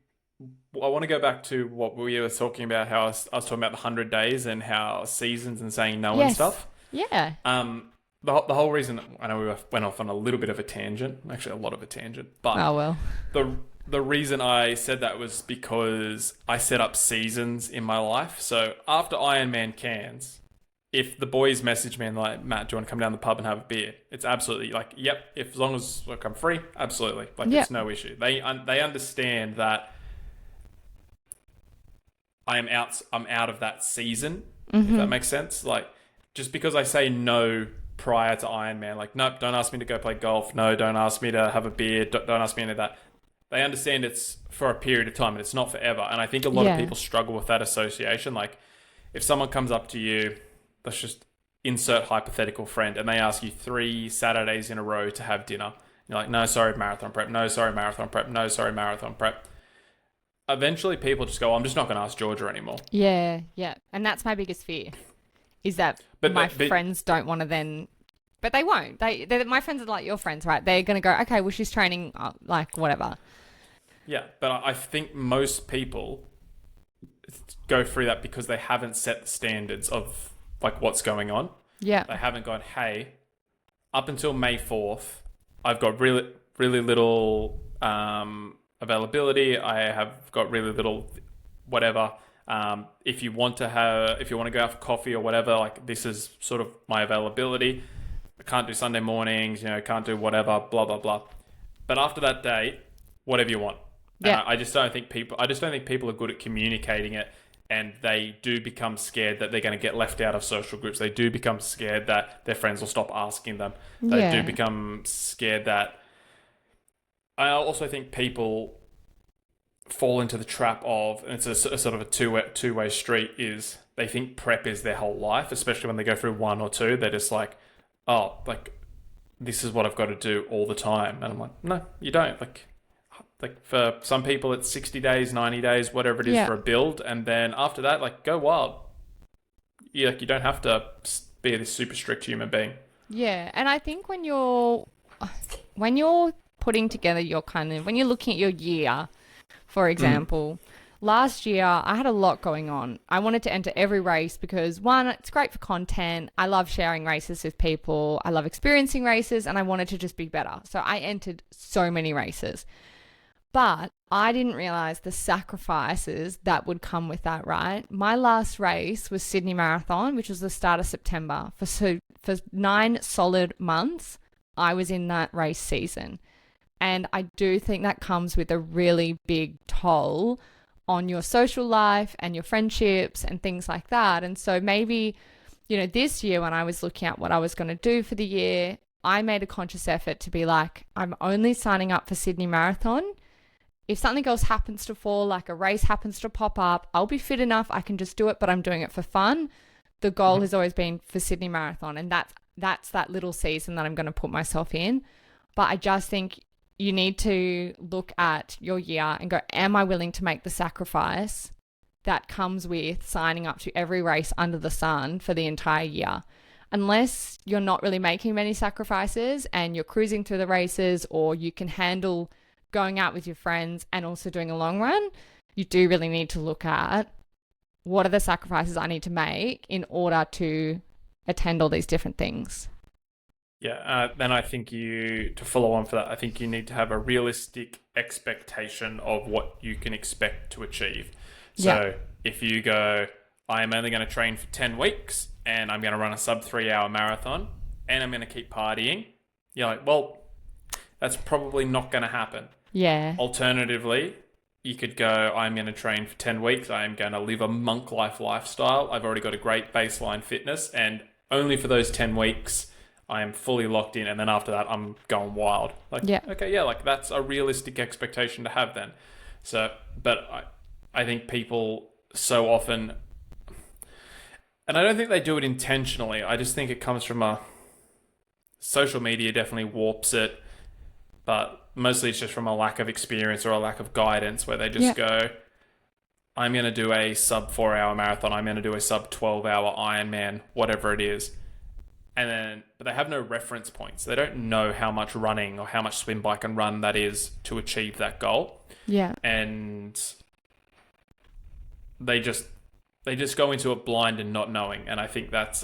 I want to go back to what we were talking about. How I was talking about the 100 days and how seasons and saying no and Yes. stuff. Yeah. The whole reason I know we went off on a little bit of a tangent, actually a lot of a tangent, but Oh well. the reason I said that was because I set up seasons in my life. So after Ironman Cairns, if the boys message me and they're like, Matt, do you want to come down the pub and have a beer? It's absolutely like, yep. If as long as like I'm free, absolutely. Like Yep. it's no issue. They understand that I'm out of that season. If that makes sense. Like just because I say no prior to Ironman, like nope, don't ask me to go play golf. No, don't ask me to have a beer. Don't ask me any of that. They understand it's for a period of time and it's not forever. And I think a lot Yeah. of people struggle with that association. Like if someone comes up to you, let's just insert hypothetical friend, and they ask you 3 Saturdays in a row to have dinner. You're like, no, sorry, marathon prep. No, sorry, marathon prep. No, sorry, marathon prep. Eventually people just go, I'm just not going to ask Georgia anymore. Yeah. And that's my biggest fear, is that But- my but- friends don't want to then, but they won't. My friends are like your friends, right? They're going to go, okay, well, she's training, like whatever. Yeah, but I think most people go through that because they haven't set the standards of like what's going on. Yeah. They haven't gone, hey, up until May 4th, I've got really, really little availability. I have got really little whatever. If you want to go out for coffee or whatever, like this is sort of my availability. I can't do Sunday mornings, can't do whatever, blah, blah, blah. But after that date, whatever you want. And Yeah. I just don't think people are good at communicating it, and they do become scared that they're going to get left out of social groups. They do become scared that their friends will stop asking them. They do Yeah. become scared that. I also think people fall into the trap of, and it's a sort of a two-way street, is they think prep is their whole life, especially when they go through one or two. They're just like, oh, like, this is what I've got to do all the time. And I'm like, no, you don't. Like for some people, it's 60 days, 90 days, whatever it is Yeah. for a build. And then after that, like, go wild. You don't have to be this super strict human being. Yeah. And I think when you're putting together your when you're looking at your year, for example, last year I had a lot going on. I wanted to enter every race because, one, it's great for content. I love sharing races with people. I love experiencing races, and I wanted to just be better. So I entered so many races. But I didn't realize the sacrifices that would come with that, right? My last race was Sydney Marathon, which was the start of September. For 9 solid months, I was in that race season. And I do think that comes with a really big toll on your social life and your friendships and things like that. And so maybe, this year when I was looking at what I was going to do for the year, I made a conscious effort to be like, I'm only signing up for Sydney Marathon. If something else happens to fall, like a race happens to pop up, I'll be fit enough. I can just do it, but I'm doing it for fun. The goal has always been for Sydney Marathon. And that's that little season that I'm going to put myself in. But I just think you need to look at your year and go, am I willing to make the sacrifice that comes with signing up to every race under the sun for the entire year? Unless you're not really making many sacrifices and you're cruising through the races, or you can handle going out with your friends and also doing a long run, you do really need to look at what are the sacrifices I need to make in order to attend all these different things. Yeah, then I think to follow on for that, I think you need to have a realistic expectation of what you can expect to achieve. So if you go, I'm only going to train for 10 weeks and I'm going to run a sub 3 hour marathon and I'm going to keep partying, you're like, well, that's probably not going to happen. Yeah. Alternatively, you could go, I'm going to train for 10 weeks. I'm going to live a monk life lifestyle. I've already got a great baseline fitness, and only for those 10 weeks, I am fully locked in. And then after that, I'm going wild. Like that's a realistic expectation to have then. So, but I think people so often, and I don't think they do it intentionally. I just think it comes from social media definitely warps it, but mostly it's just from a lack of experience or a lack of guidance, where they just go, I'm going to do a sub 4 hour marathon. I'm going to do a sub 12 hour Ironman, whatever it is. But they have no reference points. They don't know how much running or how much swim, bike and run that is to achieve that goal. Yeah. And they just go into it blind and not knowing. And I think that's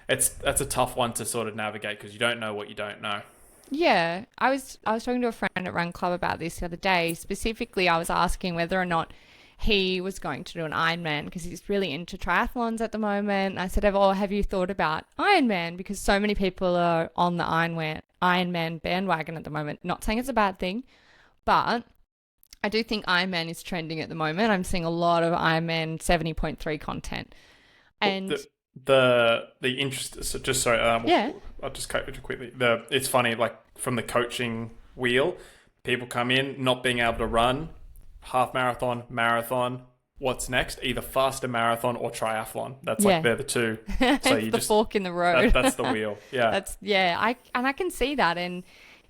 that's a tough one to sort of navigate, because you don't know what you don't know. Yeah, I was talking to a friend at Run Club about this the other day. Specifically, I was asking whether or not he was going to do an Ironman, because he's really into triathlons at the moment. And I said, "Oh, have you thought about Ironman?" Because so many people are on the Ironman bandwagon at the moment. Not saying it's a bad thing, but I do think Ironman is trending at the moment. I'm seeing a lot of Ironman 70.3 content, and the interest. So just sorry, yeah. I'll just cut you quickly. It's funny, like from the coaching wheel, people come in not being able to run, half marathon, marathon. What's next? Either faster marathon or triathlon. That's like they're the two. So it's the fork in the road. That's the wheel. Yeah. I can see that. And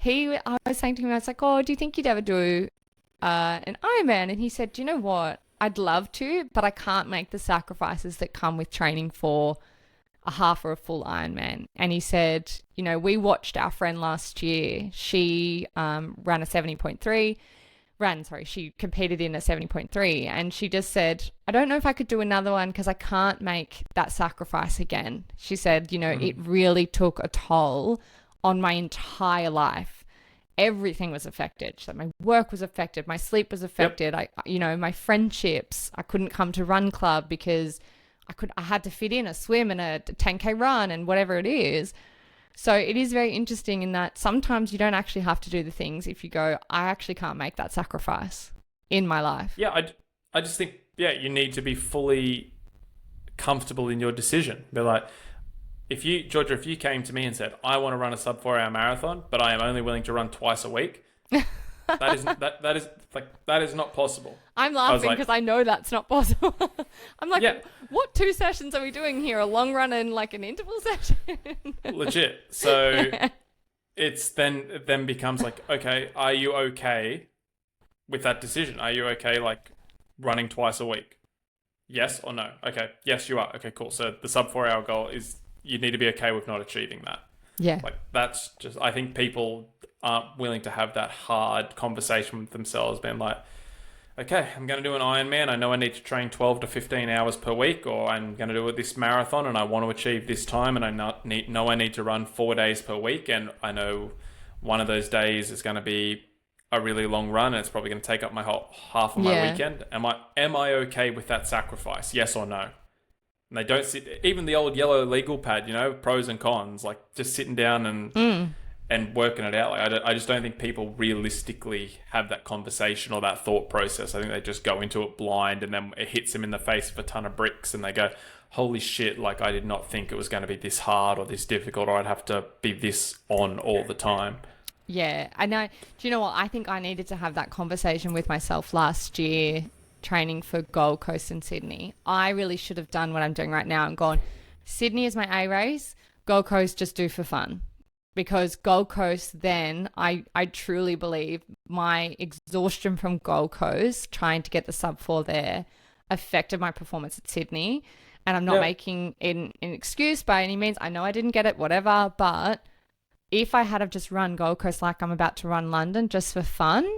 I was saying to him, I was like, "Oh, do you think you'd ever do an Ironman?" And he said, "Do you know what? I'd love to, but I can't make the sacrifices that come with training for a half or a full Ironman." And he said, we watched our friend last year. She ran a 70.3. She competed in a 70.3, and she just said, "I don't know if I could do another one because I can't make that sacrifice again." She said, it really took a toll on my entire life. Everything was affected. So my work was affected. My sleep was affected. Yep. My friendships, I couldn't come to Run Club because I had to fit in a swim and a 10K run and whatever it is. So it is very interesting in that sometimes you don't actually have to do the things if you go, I actually can't make that sacrifice in my life. Yeah, I just think, yeah, you need to be fully comfortable in your decision. Be like, if you, Georgia, if you came to me and said, I want to run a sub 4 hour marathon, but I am only willing to run twice a week, that is not possible. I'm laughing like- because I know that's not possible. I'm like, Yeah. what 2 sessions are we doing here? A long run and like an interval session? Legit. So it then becomes like, okay, are you okay with that decision? Are you okay like running twice a week? Yes or no? Okay. Yes, you are. Okay, cool. So the sub 4 hour goal is you need to be okay with not achieving that. Yeah. Like that's just, I think people aren't willing to have that hard conversation with themselves, being like, okay, I'm going to do an Ironman. I know I need to train 12 to 15 hours per week, or I'm going to do this marathon and I want to achieve this time, and I know I need to run 4 days per week, and I know one of those days is going to be a really long run and it's probably going to take up my whole half of my weekend. Am I okay with that sacrifice? Yes or no? And they don't sit, even the old yellow legal pad, pros and cons, like just sitting down and working it out. Like I just don't think people realistically have that conversation or that thought process. I think they just go into it blind, and then it hits them in the face with a ton of bricks and they go, holy shit, like I did not think it was going to be this hard or this difficult, or I'd have to be this on all the time. Yeah, I know. Do you know what? I think I needed to have that conversation with myself last year training for Gold Coast and Sydney. I really should have done what I'm doing right now and gone, Sydney is my A race, Gold Coast just do for fun. Because Gold Coast then, I truly believe my exhaustion from Gold Coast, trying to get the sub 4 there, affected my performance at Sydney. And I'm not making an excuse by any means. I know I didn't get it, whatever, but if I had have just run Gold Coast like I'm about to run London just for fun,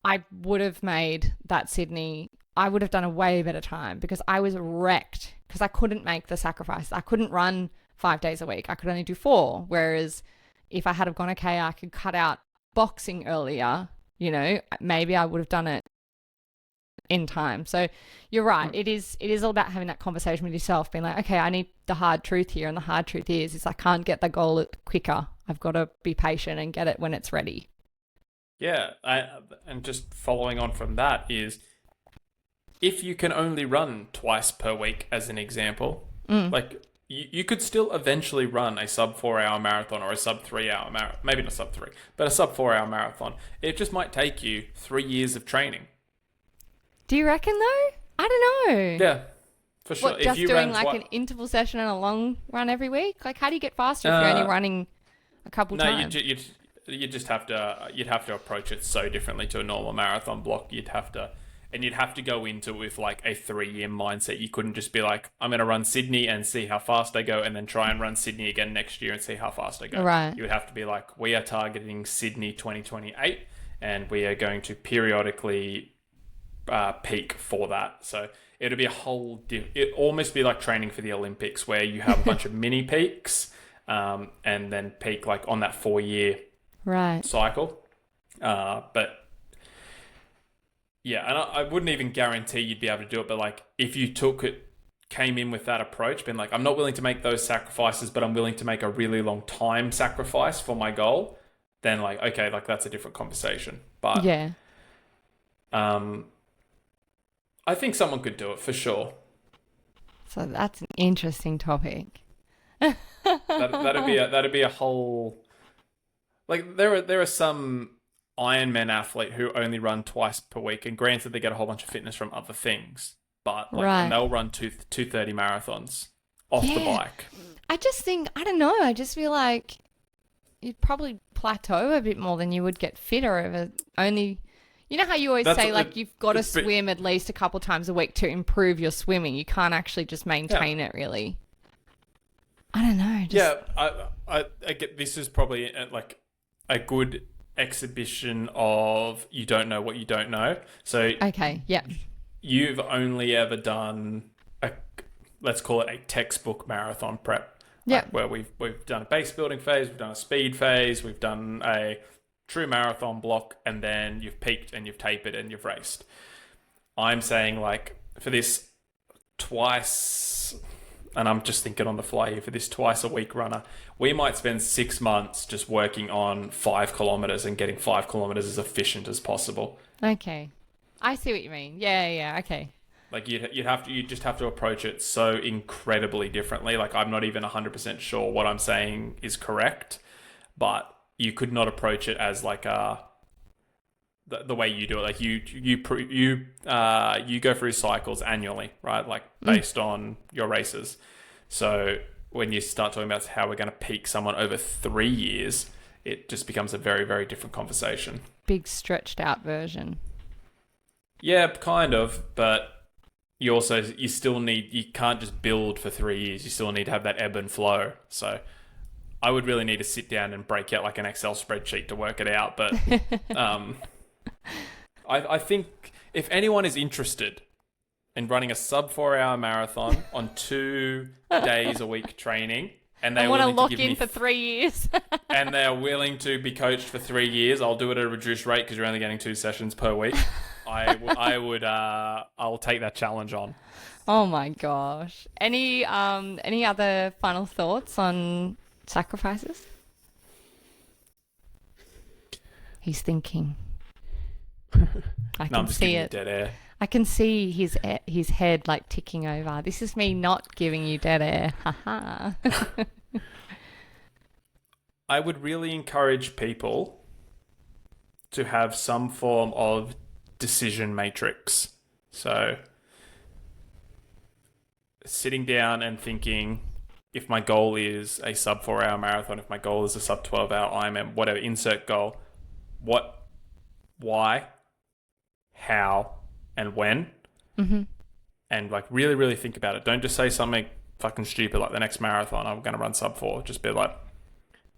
I would have made that Sydney, I would have done a way better time because I was wrecked because I couldn't make the sacrifice. I couldn't run 5 days a week. I could only do 4. Whereas if I had have gone, okay, I could cut out boxing earlier, maybe I would have done it in time. So you're right. It is all about having that conversation with yourself, being like, okay, I need the hard truth here. And the hard truth is I can't get the goal quicker. I've got to be patient and get it when it's ready. Yeah, and just following on from that is, if you can only run twice per week, as an example, like you could still eventually run a sub 4 hour marathon or a sub 3 hour marathon, maybe not sub 3, but a sub 4 hour marathon. It just might take you 3 years of training. Do you reckon though? I don't know. Yeah, for sure. What, just doing like an interval session and a long run every week? Like, how do you get faster if you're only running a couple times? You just have to, you'd have to approach it so differently to a normal marathon block. You'd have to go into it with like a 3-year mindset. You couldn't just be like, I'm going to run Sydney and see how fast I go, and then try and run Sydney again next year and see how fast I go. Right. You would have to be like, we are targeting Sydney 2028, and we are going to periodically peak for that. So it'll be it almost be like training for the Olympics, where you have a bunch of mini peaks, and then peak like on that 4-year cycle. But yeah, and I wouldn't even guarantee you'd be able to do it, but like if you came in with that approach, been like, I'm not willing to make those sacrifices, but I'm willing to make a really long time sacrifice for my goal, then like, okay, like that's a different conversation. But yeah, I think someone could do it for sure. So that's an interesting topic. That'd be a whole, like there are some Ironman athlete who only run twice per week, and granted they get a whole bunch of fitness from other things, but like, and they'll run 2:30 marathons off the bike. I just think, I don't know, I just feel like you'd probably plateau a bit more than you would get fitter over only, you know how you always say like you've got to swim at least a couple times a week to improve your swimming. You can't actually just maintain it really. I don't know. I get, this is probably like a good exhibition of you don't know what you don't know. So okay, yeah. You've only ever done let's call it a textbook marathon prep. Yeah. Where we've done a base building phase, we've done a speed phase, we've done a true marathon block, and then you've peaked and you've tapered and you've raced. I'm saying like for this twice and I'm just thinking on the fly here for this twice a week runner, we might spend 6 months just working on 5 kilometers and getting 5 kilometers as efficient as possible. Okay. I see what you mean. Yeah, okay. Like you just have to approach it so incredibly differently. Like I'm not even 100% sure what I'm saying is correct, but you could not approach it as like the way you do it. Like you go through cycles annually, right? Like based on your races. So when you start talking about how we're going to peak someone over 3 years, it just becomes a very, very different conversation. Big stretched out version. Yeah, kind of, but you can't just build for 3 years. You still need to have that ebb and flow. So I would really need to sit down and break out like an Excel spreadsheet to work it out. But I think if anyone is interested in running a sub 4 hour marathon on 2 days a week training, and they want to willing lock to give in me for 3 years, and they're willing to be coached for 3 years, I'll do it at a reduced rate because you're only getting 2 sessions per week. I'll take that challenge on. Oh my gosh. Any other final thoughts on sacrifices? He's thinking. I can see it. Dead air. I can see his head like ticking over. This is me not giving you dead air. Haha. I would really encourage people to have some form of decision matrix. So sitting down and thinking, if my goal is a sub 4 hour marathon, if my goal is a sub 12 hour Ironman, whatever, insert goal, what, why, how, and when, and like really, really think about it. Don't just say something fucking stupid like the next marathon I'm going to run sub 4. Just be like,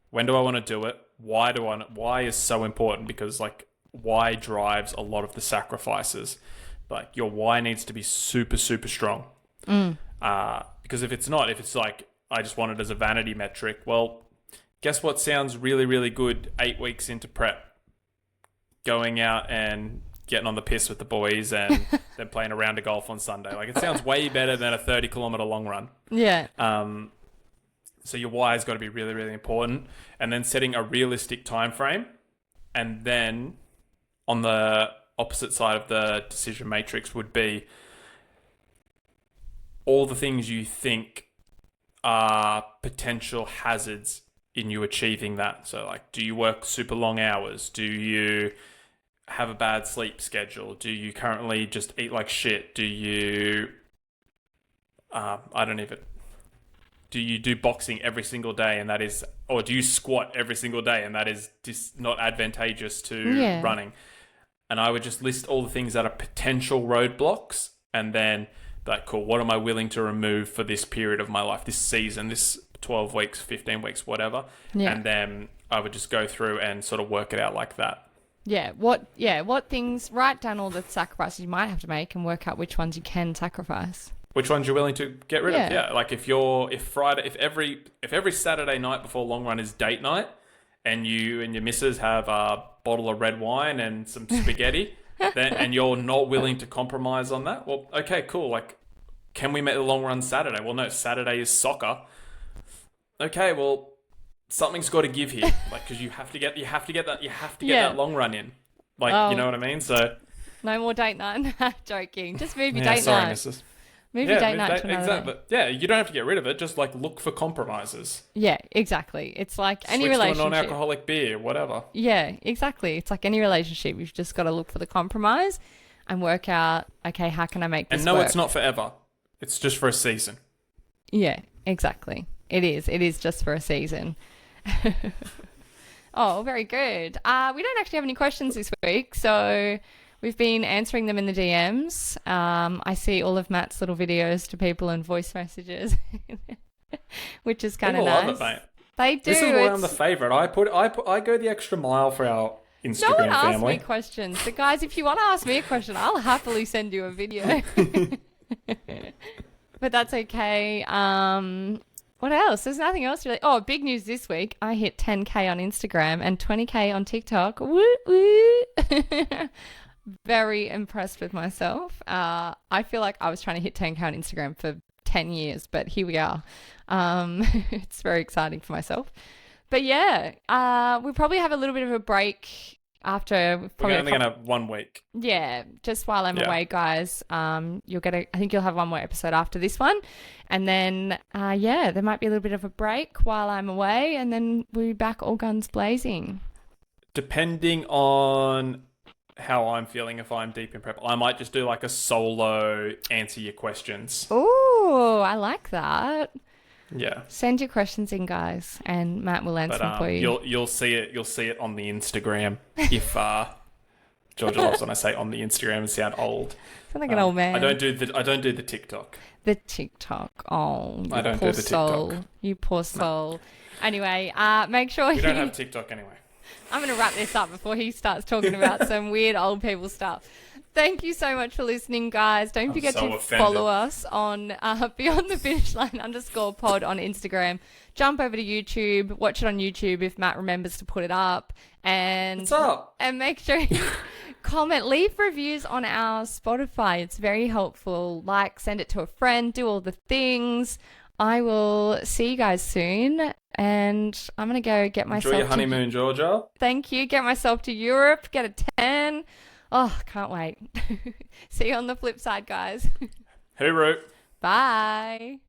when do I want to do it? Why is so important? Because like why drives a lot of the sacrifices. Like your why needs to be super, super strong. Because if it's not, if it's like, I just want it as a vanity metric, well, guess what sounds really, really good 8 weeks into prep? Going out and getting on the piss with the boys and then playing a round of golf on Sunday. Like it sounds way better than a 30-kilometer long run. Yeah. So your why has got to be really, really important. And then setting a realistic time frame. And then on the opposite side of the decision matrix would be all the things you think are potential hazards in you achieving that. So like, do you work super long hours? Do you have a bad sleep schedule? Do you currently just eat like shit? Do you, do you do boxing every single day and that is, or do you squat every single day and that is just not advantageous to running? And I would just list all the things that are potential roadblocks and then like, cool, what am I willing to remove for this period of my life, this season, this 12 weeks, 15 weeks, whatever. Yeah. And then I would just go through and sort of work it out like that. What things, write down all the sacrifices you might have to make and work out which ones you can sacrifice. Which ones you're willing to get rid of. Yeah. Like if every Saturday night before long run is date night and you and your missus have a bottle of red wine and some spaghetti and you're not willing to compromise on that, well, okay, cool. Like, can we make the long run Saturday? Well, no, Saturday is soccer. Okay, well, something's got to give here, like, because you have to get that long run in, like, you know what I mean? So no more date night. Joking. Just move your date night. Mrs. Move your date night to another exactly. day. Yeah, you don't have to get rid of it. Just like look for compromises. Yeah, exactly. It's like any Switch relationship. to a non-alcoholic beer, whatever. Yeah, exactly. It's like any relationship. You've just got to look for the compromise and work out, okay, how can I make this work? And no, it's not forever. It's just for a season. Yeah, exactly. It is. It is just for a season. Oh, very good. We don't actually have any questions this week, so we've been answering them in the DMs. I see all of Matt's little videos to people and voice messages, which is kind of nice. People love it, mate. They do. This is why I'm the favourite. I go the extra mile for our Instagram family. No one asks me questions. So guys, if you want to ask me a question, I'll happily send you a video. But that's okay. What else? There's nothing else really. Oh, big news this week. I hit 10K on Instagram and 20K on TikTok. Woo woo. Very impressed with myself. I feel like I was trying to hit 10K on Instagram for 10 years, but here we are. It's very exciting for myself. But yeah, we'll probably have a little bit of a break after. We're only going to have 1 week. Yeah, just while I'm Yeah. away, guys. You'll get I think you'll have one more episode after this one. And then, yeah, there might be a little bit of a break while I'm away. And then we'll be back all guns blazing. Depending on how I'm feeling, if I'm deep in prep, I might just do like a solo answer your questions. Oh, I like that. Yeah. Send your questions in, guys, and Matt will answer them for you. You'll see it on the Instagram. If Georgia loves when I say on the Instagram and sound old. Sound like an old man. I don't do the TikTok. The TikTok. Oh, you I don't poor do the soul. TikTok. You poor soul. Anyway, make sure We don't have TikTok anyway. I'm going to wrap this up before he starts talking about some weird old people stuff. Thank you so much for listening, guys. Don't forget to follow us on Beyond the Finish Line _pod on Instagram. Jump over to YouTube, watch it on YouTube if Matt remembers to put it up. And What's up? And make sure you comment, leave reviews on our Spotify. It's very helpful. Like, send it to a friend, do all the things. I will see you guys soon, and I'm going to go get myself... Enjoy your honeymoon, Georgia. Thank you. Get myself to Europe, get a tan. Oh, can't wait. See you on the flip side, guys. Hooroo. Bye.